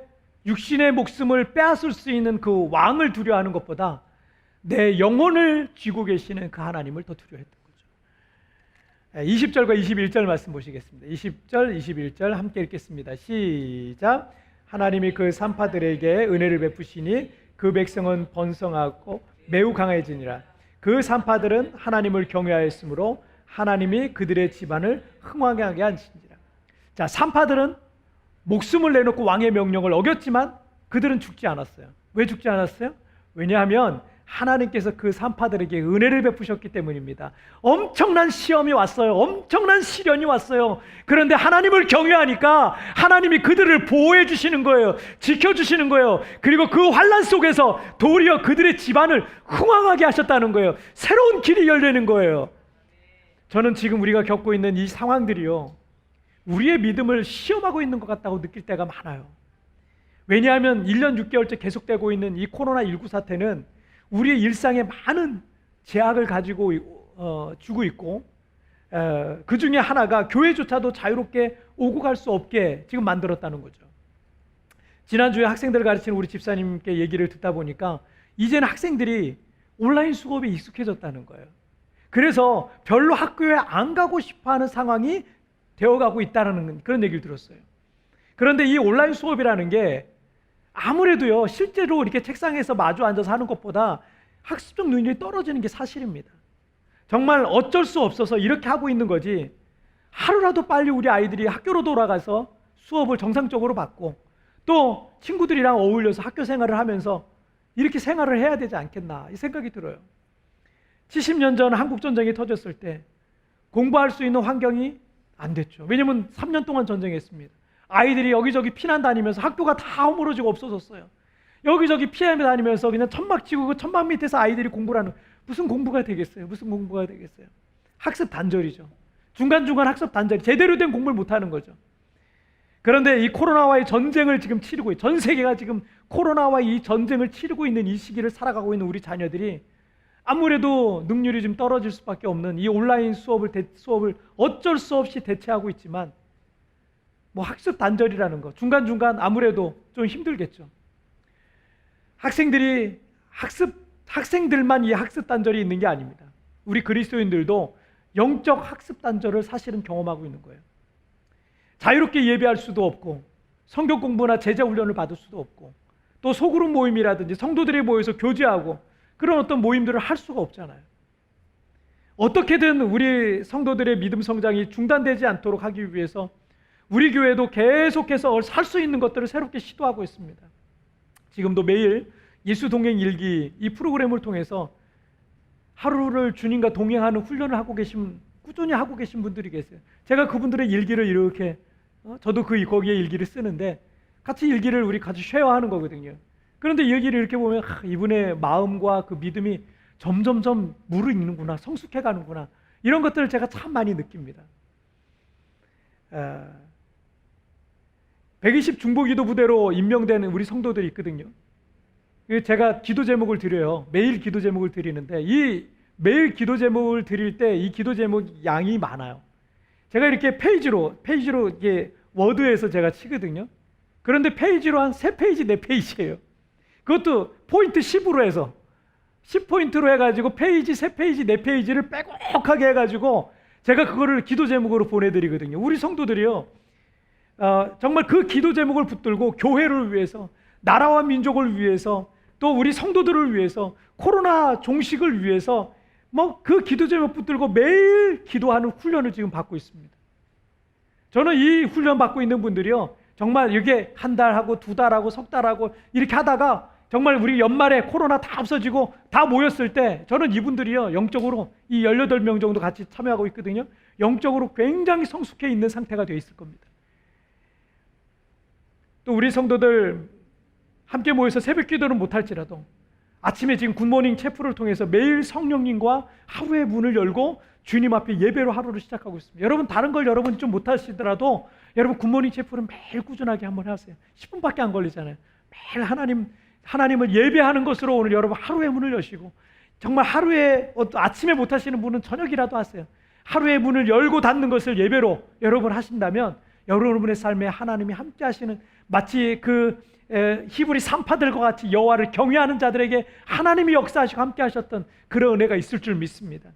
육신의 목숨을 빼앗을 수 있는 그 왕을 두려워하는 것보다 내 영혼을 쥐고 계시는 그 하나님을 더 두려워했던 거죠. 20절과 21절 말씀 보시겠습니다. 20절, 21절 함께 읽겠습니다. 시작. 하나님이 그 산파들에게 은혜를 베푸시니 그 백성은 번성하고 매우 강해지니라. 그 산파들은 하나님을 경외하였으므로 하나님이 그들의 집안을 흥왕하게 하시니라. 자, 산파들은 목숨을 내놓고 왕의 명령을 어겼지만 그들은 죽지 않았어요. 왜 죽지 않았어요? 왜냐하면 하나님께서 그 산파들에게 은혜를 베푸셨기 때문입니다. 엄청난 시험이 왔어요. 엄청난 시련이 왔어요. 그런데 하나님을 경외하니까 하나님이 그들을 보호해 주시는 거예요. 지켜주시는 거예요. 그리고 그 환난 속에서 도리어 그들의 집안을 흥왕하게 하셨다는 거예요. 새로운 길이 열리는 거예요. 저는 지금 우리가 겪고 있는 이 상황들이요, 우리의 믿음을 시험하고 있는 것 같다고 느낄 때가 많아요. 왜냐하면 1년 6개월째 계속되고 있는 이 코로나19 사태는 우리의 일상에 많은 제약을 가지고 주고 있고, 그 중에 하나가 교회조차도 자유롭게 오고 갈 수 없게 지금 만들었다는 거죠. 지난주에 학생들 가르치는 우리 집사님께 얘기를 듣다 보니까 이제는 학생들이 온라인 수업에 익숙해졌다는 거예요. 그래서 별로 학교에 안 가고 싶어하는 상황이 되어가고 있다는 그런 얘기를 들었어요. 그런데 이 온라인 수업이라는 게 아무래도요, 실제로 이렇게 책상에서 마주 앉아서 하는 것보다 학습적 능력이 떨어지는 게 사실입니다. 정말 어쩔 수 없어서 이렇게 하고 있는 거지, 하루라도 빨리 우리 아이들이 학교로 돌아가서 수업을 정상적으로 받고 또 친구들이랑 어울려서 학교 생활을 하면서 이렇게 생활을 해야 되지 않겠나, 이 생각이 들어요. 70년 전 한국전쟁이 터졌을 때 공부할 수 있는 환경이 안 됐죠. 왜냐하면 3년 동안 전쟁했습니다. 아이들이 여기저기 피난 다니면서 학교가 다 허물어지고 없어졌어요. 여기저기 피해 다니면서 그냥 천막 치고 그 천막 밑에서 아이들이 공부를 하는, 무슨 공부가 되겠어요? 무슨 공부가 되겠어요? 학습 단절이죠. 중간중간 학습 단절이, 제대로 된 공부를 못하는 거죠. 그런데 이 코로나와의 전쟁을 지금 치르고, 전 세계가 지금 코로나와 이 전쟁을 치르고 있는 이 시기를 살아가고 있는 우리 자녀들이 아무래도 능률이 좀 떨어질 수밖에 없는 이 온라인 수업을 어쩔 수 없이 대체하고 있지만, 뭐 학습 단절이라는 거 중간중간 아무래도 좀 힘들겠죠. 학생들만 이 학습 단절이 있는 게 아닙니다. 우리 그리스도인들도 영적 학습 단절을 사실은 경험하고 있는 거예요. 자유롭게 예배할 수도 없고, 성경 공부나 제자 훈련을 받을 수도 없고, 또 소그룹 모임이라든지 성도들이 모여서 교제하고 그런 어떤 모임들을 할 수가 없잖아요. 어떻게든 우리 성도들의 믿음 성장이 중단되지 않도록 하기 위해서 우리 교회도 계속해서 할 수 있는 것들을 새롭게 시도하고 있습니다. 지금도 매일 예수 동행 일기 이 프로그램을 통해서 하루를 주님과 동행하는 훈련을 꾸준히 하고 계신 분들이 계세요. 제가 그분들의 일기를 이렇게 저도 거기에 일기를 쓰는데 같이 일기를 우리 같이 쉐어하는 거거든요. 그런데 일기를 이렇게 보면 이분의 마음과 그 믿음이 점점점 무르익는구나, 성숙해 가는구나, 이런 것들을 제가 참 많이 느낍니다. 120 중보기도 부대로 임명되는 우리 성도들이 있거든요. 제가 기도 제목을 드려요. 매일 기도 제목을 드리는데 이 매일 기도 제목을 드릴 때 이 기도 제목 양이 많아요. 제가 이렇게 페이지로 이게 워드에서 제가 치거든요. 그런데 페이지로 한 3페이지, 4페이지예요. 그것도 포인트 10으로 해서 10포인트로 해가지고 페이지 3페이지, 4페이지를 빼곡하게 해가지고 제가 그거를 기도 제목으로 보내드리거든요. 우리 성도들이요, 정말 그 기도 제목을 붙들고 교회를 위해서, 나라와 민족을 위해서, 또 우리 성도들을 위해서, 코로나 종식을 위해서 그 기도 제목 붙들고 매일 기도하는 훈련을 지금 받고 있습니다. 저는 이 훈련 받고 있는 분들이요, 정말 이게 한 달하고 2달하고 석 달하고 이렇게 하다가 정말 우리 연말에 코로나 다 없어지고 다 모였을 때 저는 이분들이요, 영적으로 이 18명 정도 같이 참여하고 있거든요. 영적으로 굉장히 성숙해 있는 상태가 되어 있을 겁니다. 또 우리 성도들 함께 모여서 새벽 기도는 못할지라도 아침에 지금 굿모닝 체프를 통해서 매일 성령님과 하루의 문을 열고 주님 앞에 예배로 하루를 시작하고 있습니다. 여러분 다른 걸 여러분 좀 못하시더라도 여러분 굿모닝 체프는 매일 꾸준하게 한번 하세요. 10분밖에 안 걸리잖아요. 매일 하나님을 예배하는 것으로 오늘 여러분 하루의 문을 여시고, 정말 하루에 아침에 못하시는 분은 저녁이라도 하세요. 하루의 문을 열고 닫는 것을 예배로 여러분 하신다면 여러분의 삶에 하나님이 함께 하시는, 마치 그 히브리 산파들과 같이 여호와를 경외하는 자들에게 하나님이 역사하시고 함께 하셨던 그런 은혜가 있을 줄 믿습니다.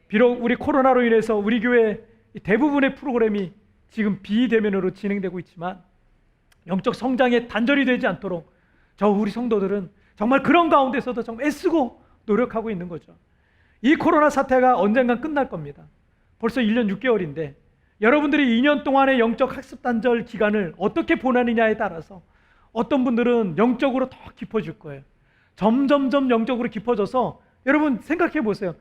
비록 우리 코로나로 인해서 우리 교회 대부분의 프로그램이 지금 비대면으로 진행되고 있지만 영적 성장에 단절이 되지 않도록 우리 성도들은 정말 그런 가운데서도 정말 애쓰고 노력하고 있는 거죠. 이 코로나 사태가 언젠간 끝날 겁니다. 벌써 1년 6개월인데 여러분들이 2년 동안의 영적 학습 단절 기간을 어떻게 보내느냐에 따라서 어떤 분들은 영적으로 더 깊어질 거예요. 점점점 영적으로 깊어져서 여러분 생각해 보세요.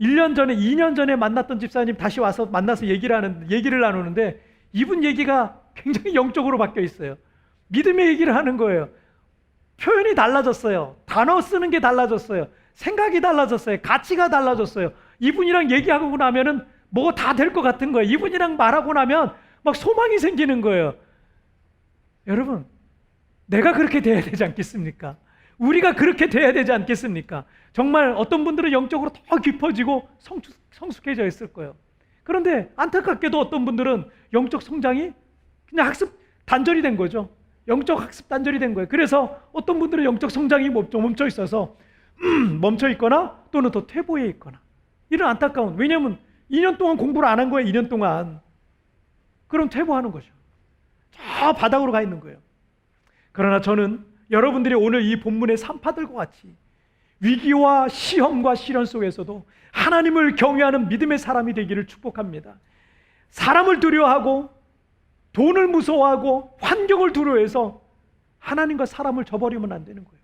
1년 전에 2년 전에 만났던 집사님 다시 와서 만나서 얘기를 나누는데 이분 얘기가 굉장히 영적으로 바뀌어 있어요. 믿음의 얘기를 하는 거예요. 표현이 달라졌어요. 단어 쓰는 게 달라졌어요. 생각이 달라졌어요. 가치가 달라졌어요. 이분이랑 얘기하고 나면은 뭐가 다 될 것 같은 거예요. 이분이랑 말하고 나면 막 소망이 생기는 거예요. 여러분, 내가 그렇게 돼야 되지 않겠습니까? 우리가 그렇게 돼야 되지 않겠습니까? 정말 어떤 분들은 영적으로 더 깊어지고 성숙해져 있을 거예요. 그런데 안타깝게도 어떤 분들은 영적 성장이 그냥 학습 단절이 된 거죠. 영적 학습 단절이 된 거예요. 그래서 어떤 분들은 영적 성장이 멈춰 있어서 멈춰 있거나 또는 더 퇴보해 있거나, 이런 안타까운, 왜냐하면 2년 동안 공부를 안 한 거예요. 2년 동안. 그럼 퇴보하는 거죠. 저 바닥으로 가 있는 거예요. 그러나 저는 여러분들이 오늘 이 본문의 산파들과 같이 위기와 시험과 시련 속에서도 하나님을 경외하는 믿음의 사람이 되기를 축복합니다. 사람을 두려워하고 돈을 무서워하고 환경을 두려워해서 하나님과 사람을 저버리면 안 되는 거예요.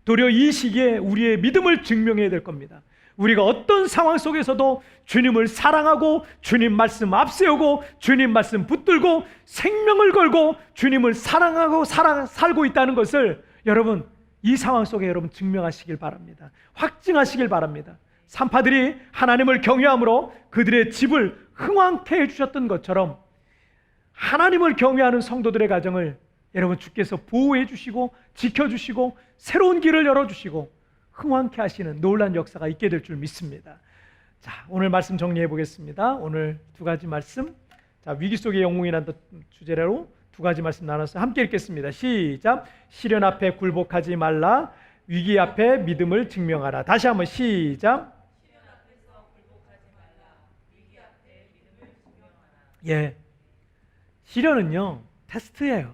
도리어 이 시기에 우리의 믿음을 증명해야 될 겁니다. 우리가 어떤 상황 속에서도 주님을 사랑하고 주님 말씀 앞세우고 주님 말씀 붙들고 생명을 걸고 주님을 사랑하고 살고 있다는 것을 여러분 이 상황 속에 여러분 증명하시길 바랍니다. 확증하시길 바랍니다. 산파들이 하나님을 경외함으로 그들의 집을 흥왕케 해주셨던 것처럼 하나님을 경외하는 성도들의 가정을 여러분 주께서 보호해 주시고 지켜주시고 새로운 길을 열어주시고 흥왕케 하시는 놀라운 역사가 있게 될 줄 믿습니다. 자, 오늘 말씀 정리해 보겠습니다. 오늘 2가지 말씀, 위기 속의 영웅이라는 주제로 2가지 말씀 나눠서 함께 읽겠습니다. 시작. 시련 앞에 굴복하지 말라. 위기 앞에 믿음을 증명하라. 다시 한번 시작. 시련 앞에서 굴복하지 말라. 위기 앞에 믿음을 증명하라. 예, 시련은요 테스트예요.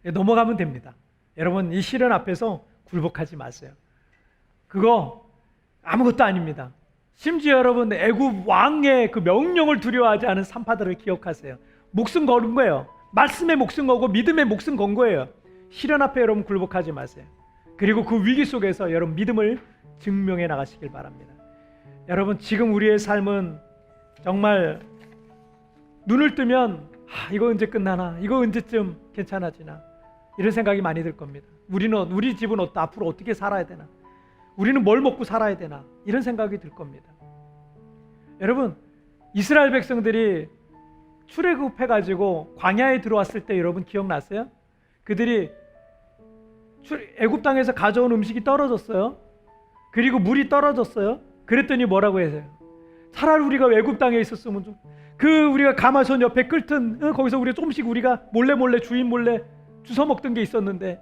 넘어가면 됩니다. 여러분 이 시련 앞에서 굴복하지 마세요. 그거 아무것도 아닙니다. 심지어 여러분 애굽 왕의 그 명령을 두려워하지 않은 산파들을 기억하세요. 목숨 거는 거예요. 말씀에 목숨 거고 믿음에 목숨 건 거예요. 시련 앞에 여러분 굴복하지 마세요. 그리고 그 위기 속에서 여러분 믿음을 증명해 나가시길 바랍니다. 여러분 지금 우리의 삶은 정말 눈을 뜨면 이거 언제 끝나나, 이거 언제쯤 괜찮아지나, 이런 생각이 많이 들 겁니다. 우리 집은 앞으로 어떻게 살아야 되나, 우리는 뭘 먹고 살아야 되나, 이런 생각이 들 겁니다. 여러분 이스라엘 백성들이 출애굽해가지고 광야에 들어왔을 때 여러분 기억나세요? 그들이 애굽 땅에서 가져온 음식이 떨어졌어요. 그리고 물이 떨어졌어요. 그랬더니 뭐라고 했어요? 차라리 우리가 애굽 땅에 있었으면 좀 우리가 가마손 옆에 끓던 거기서 우리가 조금씩 우리가 몰래 주인 몰래 주워 먹던 게 있었는데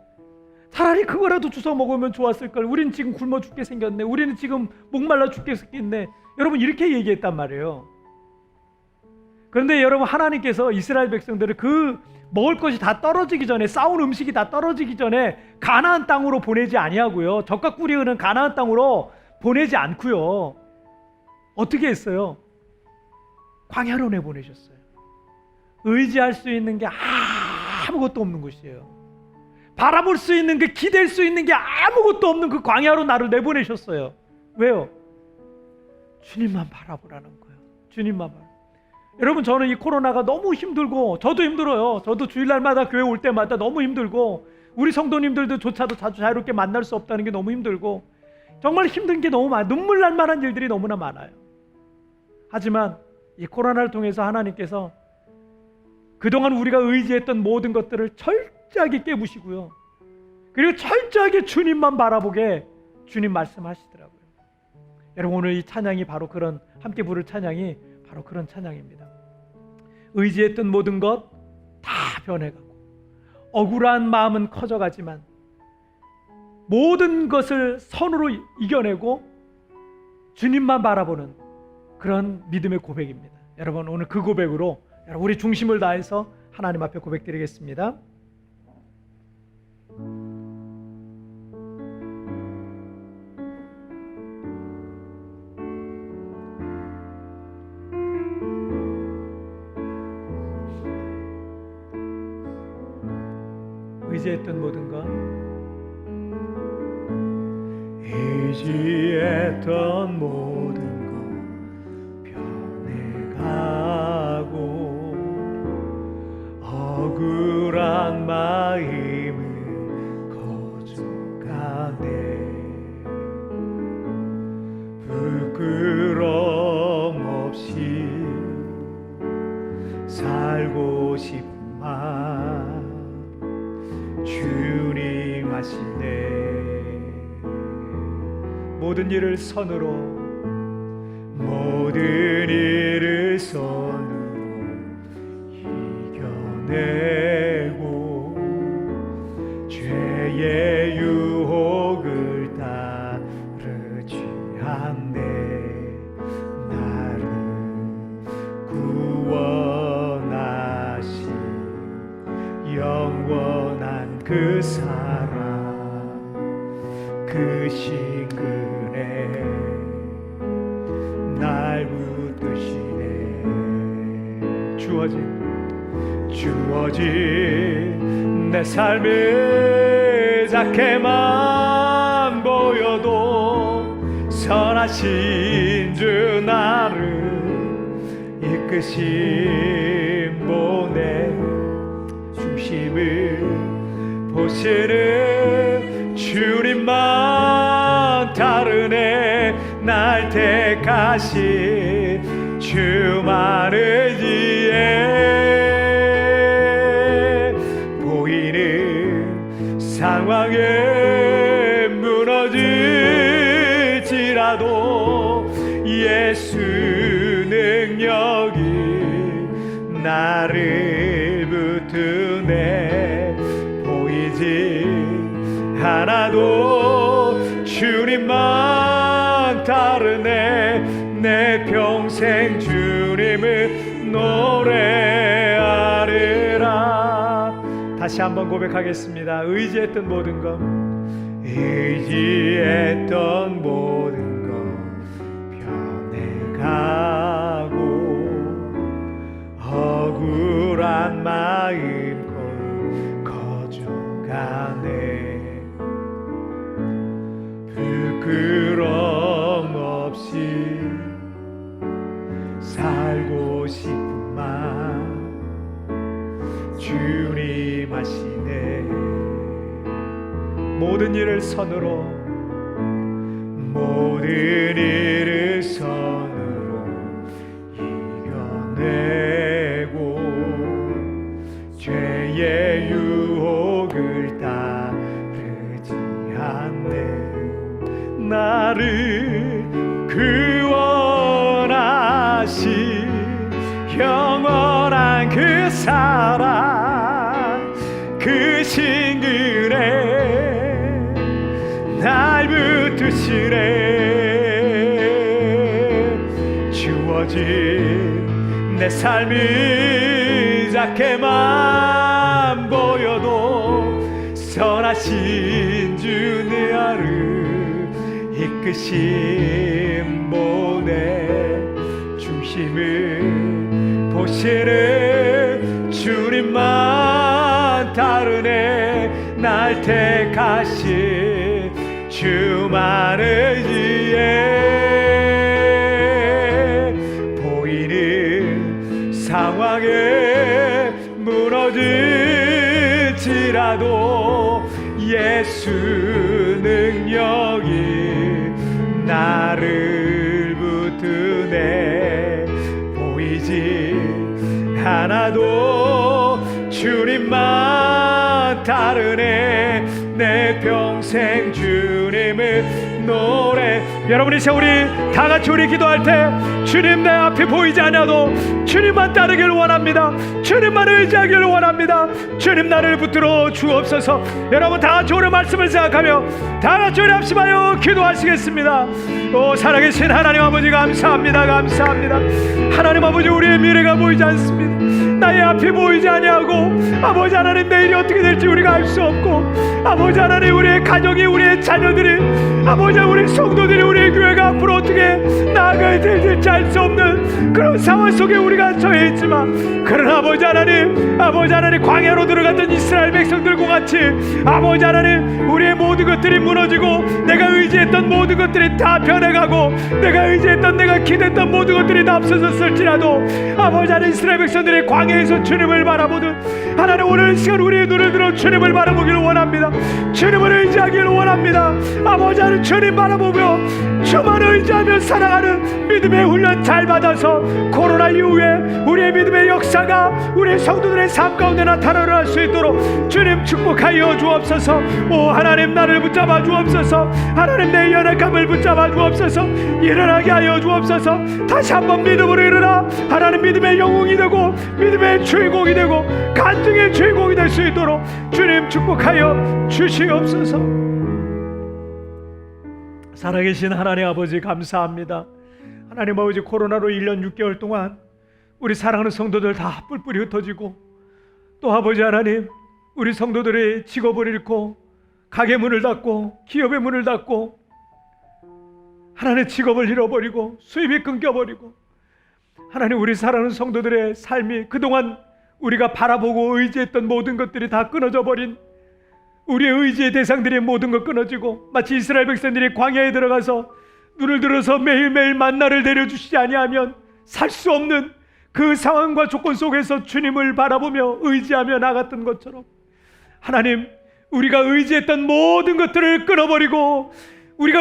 차라리 그거라도 주워 먹으면 좋았을 걸. 우리는 지금 굶어 죽게 생겼네. 우리는 지금 목말라 죽게 생겼네. 여러분 이렇게 얘기했단 말이에요. 그런데 여러분 하나님께서 이스라엘 백성들을 먹을 것이 다 떨어지기 전에, 싸운 음식이 다 떨어지기 전에 가나안 땅으로 보내지 아니하고요, 젖과 꿀이 흐르는 가나안 땅으로 보내지 않고요, 어떻게 했어요? 광야로 내보내셨어요. 의지할 수 있는 게 아무것도 없는 곳이에요. 바라볼 수 있는 게, 기댈 수 있는 게 아무것도 없는 그 광야로 나를 내보내셨어요. 왜요? 주님만 바라보라는 거예요. 주님만 바라보라. 여러분 저는 이 코로나가 너무 힘들고, 저도 힘들어요. 저도 주일날마다 교회 올 때마다 너무 힘들고, 우리 성도님들조차도 자주 자유롭게 만날 수 없다는 게 너무 힘들고, 정말 힘든 게 너무 많아요. 눈물 날 만한 일들이 너무나 많아요. 하지만 이 코로나를 통해서 하나님께서 그동안 우리가 의지했던 모든 것들을 철저하게 깨부시고요, 그리고 철저하게 주님만 바라보게 주님 말씀하시더라고요. 여러분 오늘 이 찬양이 바로 그런, 함께 부를 찬양이 바로 그런 찬양입니다. 의지했던 모든 것 다 변해가고, 억울한 마음은 커져가지만 모든 것을 선으로 이겨내고 주님만 바라보는 그런 믿음의 고백입니다. 여러분 오늘 그 고백으로 우리 중심을 다해서 하나님 앞에 고백드리겠습니다. 의지했던 모든 것, 의지했던 모든 것 변해가고, 억울한 마음은 거져가네. 부끄럼 없이 살고 싶은 마음 주님 하시네. 모든 일을 선으로, 모든 일을 선으로 이겨내고, 죄의 유혹을 따르지 않네. 나를 구원하신 영원한 그 사랑, 그 신근에 날 붙드시네. 주어진 내 삶이 작게만 보여도 선하신 주 나를 이끄신 분의 중심을 보시는 주님만 다르네. 날 택하신 주만 의지해. 보이는 상황에 무너질지라도 예수 능력이 나를 붙드네. 보이지 않아도 주님만 다르네. 내 평생 주님을 노래하리라. 다시 한번 고백하겠습니다. 의지했던 모든 것, 의지했던 모든 것 변해가고, 억울한 마음 거져가네. 부끄럼 없이 살고 싶은 마음 주님 하시네. 모든 일을 선으로, 모든 일을 선으로 이겨내고, 약속을 따르지 않는 나를 구원하신 영원한 그 사랑 그 신근에 날 붙드시네. 주어진 내 삶이 작게만 보여도 선하신 주 내 하루 이끄심 보내. 중심을 보시는 주님만 따르네. 날 택하신 주만을 위해 보이는 상황에 무너질지라도 예수 능력이 나를 붙드네. 보이지 않아도 주님만 따르네. 내 평생 주님을 노래. 여러분 이제 우리 다같이 우리 기도할 때 주님 내 앞에 보이지 않아도 주님만 따르길 원합니다. 주님만 의지하기를 원합니다. 주님 나를 붙들어 주옵소서. 여러분 다같이 오늘 말씀을 생각하며 다같이 우리 합심하여 기도하시겠습니다. 오 살아계신 하나님 아버지 감사합니다. 감사합니다. 하나님 아버지 우리의 미래가 보이지 않습니다. 나의 앞이 보이지 아니하고 아버지 하나님 내일이 어떻게 될지 우리가 알 수 없고 아버지 하나님 우리의 가족이 우리의 자녀들이 아버지 우리 성도들이 우리의 교회가 앞으로 어떻게 나아가야 될지 알 수 없는 그런 상황 속에 우리가 처해 있지만 그러나 아버지 하나님 광야로 들어갔던 이스라엘 백성들과 같이 아버지 하나님 우리의 모든 것들이 무너지고 내가 의지했던 모든 것들이 다 변해가고 내가 의지했던 내가 기댔던 모든 것들이 다 없어졌을지라도 아버지 하나님 이스라엘 백성들이 광야에서 주님을 바라보듯 하나님 오늘 시간 우리의 눈을 들어 주님을 바라보기를 원합니다. 주님을 의지하기를 원합니다. 아버지 하나님 주님 바라보며 주만 의지하며 살아가는 믿음의 훈련 잘 받아서 코로나 이후에 우리의 믿음의 역사가 우리의 성도들의 삶 가운데 나타날 수 있도록 주님 축복하여 주옵소서. 오 하나님 나를 붙잡아 주옵소서. 하나님 내 연약함을 붙잡아 주옵소서. 일어나게 하여 주옵소서. 다시 한번 믿음으로 일어나 하나님 믿음의 영웅이 되고 믿음의 주인공이 되고 간증의 주인공이 될 수 있도록 주님 축복하여 주시옵소서. 살아계신 하나님 아버지 감사합니다. 하나님 아버지 코로나로 1년 6개월 동안 우리 사랑하는 성도들 다 뿔뿔이 흩어지고 또 아버지 하나님 우리 성도들의 직업을 잃고 가게 문을 닫고 기업의 문을 닫고 하나님의 직업을 잃어버리고 수입이 끊겨버리고 하나님 우리 사랑하는 성도들의 삶이 그동안 우리가 바라보고 의지했던 모든 것들이 다 끊어져 버린 우리의 의지의 대상들이 모든 것 끊어지고 마치 이스라엘 백성들이 광야에 들어가서 눈을 들어서 매일매일 만나를 내려주시지 아니하면 살 수 없는 그 상황과 조건 속에서 주님을 바라보며 의지하며 나갔던 것처럼 하나님 우리가 의지했던 모든 것들을 끊어버리고 우리가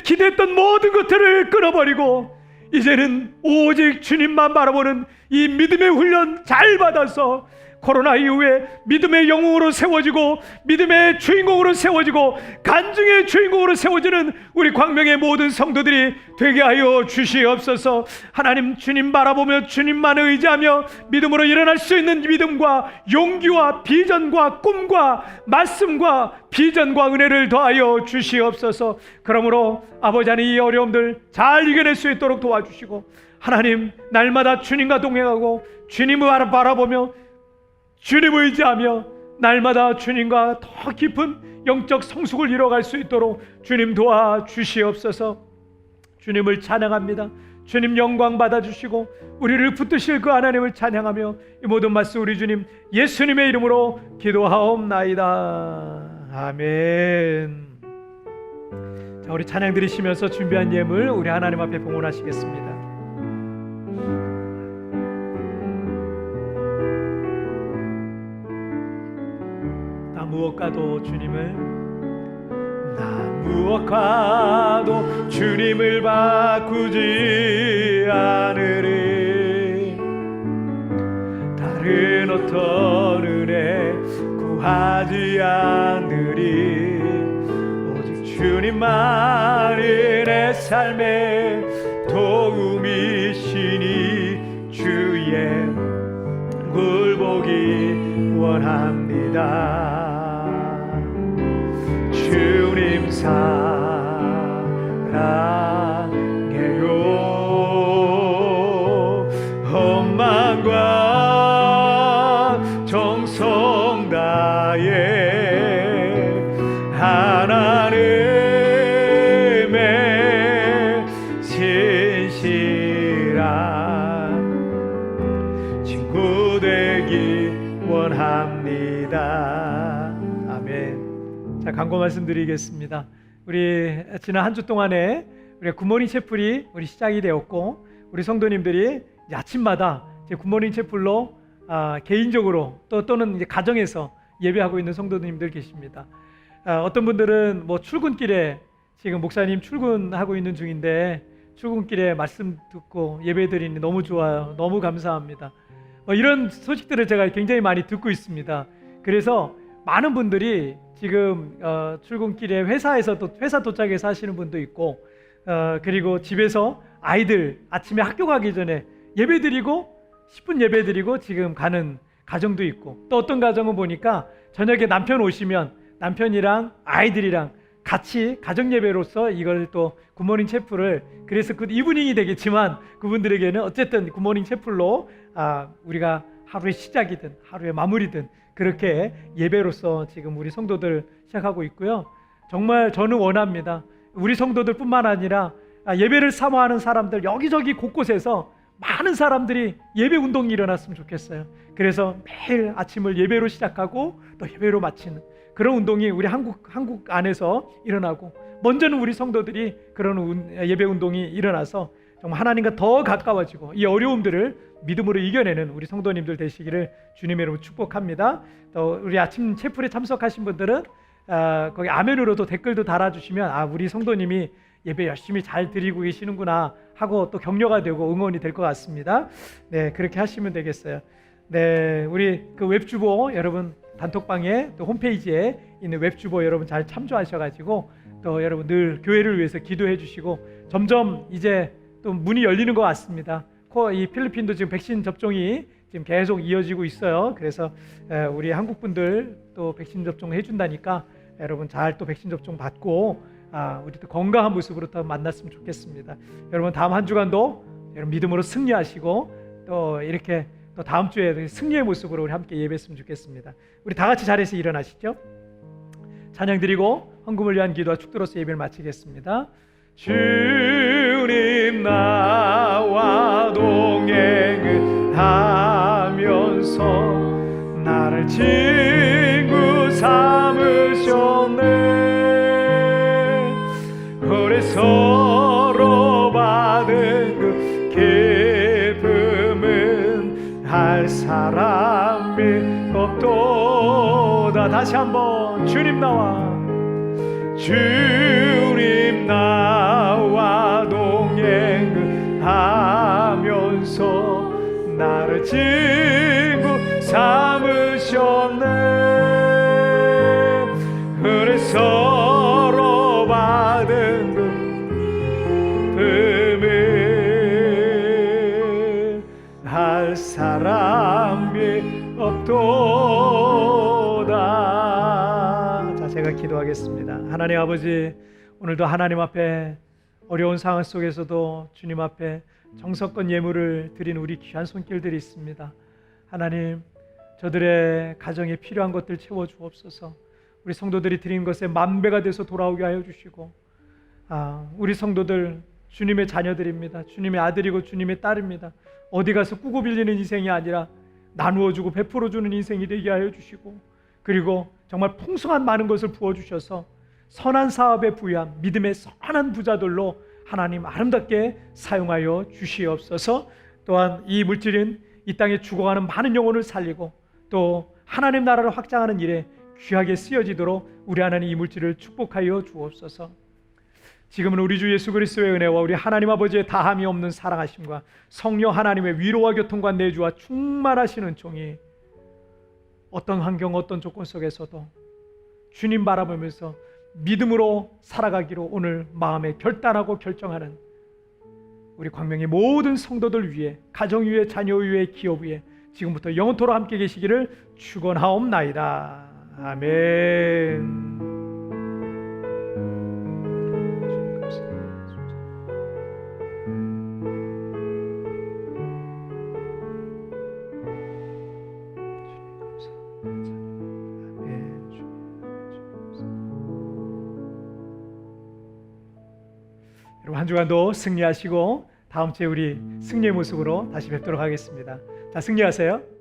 기대했던 모든 것들을 끊어버리고 이제는 오직 주님만 바라보는 이 믿음의 훈련 잘 받아서 코로나 이후에 믿음의 영웅으로 세워지고 믿음의 주인공으로 세워지고 간증의 주인공으로 세워지는 우리 광명의 모든 성도들이 되게 하여 주시옵소서. 하나님 주님 바라보며 주님만 의지하며 믿음으로 일어날 수 있는 믿음과 용기와 비전과 꿈과 말씀과 비전과 은혜를 더하여 주시옵소서. 그러므로 아버지 하나님 이 어려움들 잘 이겨낼 수 있도록 도와주시고 하나님 날마다 주님과 동행하고 주님을 바라보며 주님을 의지하며 날마다 주님과 더 깊은 영적 성숙을 이뤄갈 수 있도록 주님 도와주시옵소서. 주님을 찬양합니다. 주님 영광 받아주시고 우리를 붙드실 그 하나님을 찬양하며 이 모든 말씀 우리 주님 예수님의 이름으로 기도하옵나이다. 아멘. 자, 우리 찬양 드리시면서 준비한 예물 우리 하나님 앞에 봉헌하시겠습니다. 무엇과도 주님을 무엇과도 주님을 바꾸지 않으리. 다른 어떤 은혜 하지 않으리. 오직 주님만이 내 삶의 도움이시니 주의 굴보기 원합니다. 주님 사랑해요. 헌만과 정성 다해 하나님의 신실한 친구 되기 원합니다. 아멘. 자, 광고 말씀드리겠습니다. 우리 지난 한 주 동안에 우리 굿모닝 채플이 우리 시작이 되었고, 우리 성도님들이 아침마다 이제 굿모닝 채플로 개인적으로 또는 이제 가정에서 예배하고 있는 성도님들 계십니다. 어떤 분들은 뭐 출근길에 지금 목사님 출근하고 있는 중인데 출근길에 말씀 듣고 예배 드리니 너무 좋아요. 너무 감사합니다. 이런 소식들을 제가 굉장히 많이 듣고 있습니다. 그래서 많은 분들이 지금 출근길에 회사에서 또 회사 도착해서 하시는 분도 있고, 그리고 집에서 아이들 아침에 학교 가기 전에 예배 드리고 10분 예배 드리고 지금 가는 가정도 있고, 또 어떤 가정은 보니까 저녁에 남편 오시면 남편이랑 아이들이랑 같이 가정 예배로서 이걸 또 굿모닝 채플을, 그래서 그 이브닝이 되겠지만 그분들에게는 어쨌든 굿모닝 채플로 우리가 하루의 시작이든 하루의 마무리든 그렇게 예배로서 지금 우리 성도들 시작하고 있고요. 정말 저는 원합니다. 우리 성도들뿐만 아니라 예배를 사모하는 사람들 여기저기 곳곳에서 많은 사람들이 예배 운동이 일어났으면 좋겠어요. 그래서 매일 아침을 예배로 시작하고 또 예배로 마치는 그런 운동이 우리 한국 안에서 일어나고, 먼저는 우리 성도들이 그런 예배 운동이 일어나서 정말 하나님과 더 가까워지고 이 어려움들을 믿음으로 이겨내는 우리 성도님들 되시기를 주님의 이름으로 축복합니다. 또 우리 아침 채플에 참석하신 분들은 거기 아멘으로도 댓글도 달아주시면 우리 성도님이 예배 열심히 잘 드리고 계시는구나 하고 또 격려가 되고 응원이 될 것 같습니다. 네, 그렇게 하시면 되겠어요. 네, 우리 그 웹주보 여러분 단톡방에 또 홈페이지에 있는 웹주보 여러분 잘 참조하셔가지고 또 여러분 늘 교회를 위해서 기도해 주시고, 점점 이제 또 문이 열리는 것 같습니다. 이 필리핀도 지금 백신 접종이 지금 계속 이어지고 있어요. 그래서 우리 한국 분들 또 백신 접종 해준다니까 여러분 잘 또 백신 접종 받고 우리 또 건강한 모습으로 또 만났으면 좋겠습니다. 여러분 다음 한 주간도 여러분 믿음으로 승리하시고 또 이렇게 또 다음 주에 승리의 모습으로 우리 함께 예배했으면 좋겠습니다. 우리 다 같이 자리에서 일어나시죠. 찬양 드리고 헌금을 위한 기도와 축도로서 예배를 마치겠습니다. 주님 나와 동행을 하면서 나를 친구 삼으셨네. 오래 서로 받은 그 기쁨은 할 사람이 없도다. 다시 한번 주님 나와 동행을 하면서 나를 친구 삼으셨네. 그래 서로 받은 기쁨을 할 사람이 없도다. 자, 제가 기도하겠습니다. 하나님 아버지, 오늘도 하나님 앞에 어려운 상황 속에서도 주님 앞에 정성껏 예물을 드린 우리 귀한 손길들이 있습니다. 하나님, 저들의 가정에 필요한 것들 채워 주옵소서. 우리 성도들이 드린 것에 만배가 돼서 돌아오게 하여 주시고, 우리 성도들 주님의 자녀들입니다. 주님의 아들이고 주님의 딸입니다. 어디 가서 꾸고 빌리는 인생이 아니라 나누어 주고 베풀어 주는 인생이 되게 하여 주시고, 그리고 정말 풍성한 많은 것을 부어 주셔서 선한 사업에 부유한 믿음의 선한 부자들로 하나님 아름답게 사용하여 주시옵소서. 또한 이 물질은 이 땅에 죽어가는 많은 영혼을 살리고 또 하나님 나라를 확장하는 일에 귀하게 쓰여지도록 우리 하나님 이 물질을 축복하여 주옵소서. 지금은 우리 주 예수 그리스도의 은혜와 우리 하나님 아버지의 다함이 없는 사랑하심과 성령 하나님의 위로와 교통과 내주와 충만하시는 종이 어떤 환경, 어떤 조건 속에서도 주님 바라보면서 믿음으로 살아가기로 오늘 마음에 결단하고 결정하는 우리 광명의 모든 성도들 위해, 가정 위에, 자녀 위에, 기업 위에 지금부터 영원토록 함께 계시기를 축원하옵나이다. 아멘. 여러분 한 주간도 승리하시고 다음 주에 우리 승리의 모습으로 다시 뵙도록 하겠습니다. 자, 승리하세요.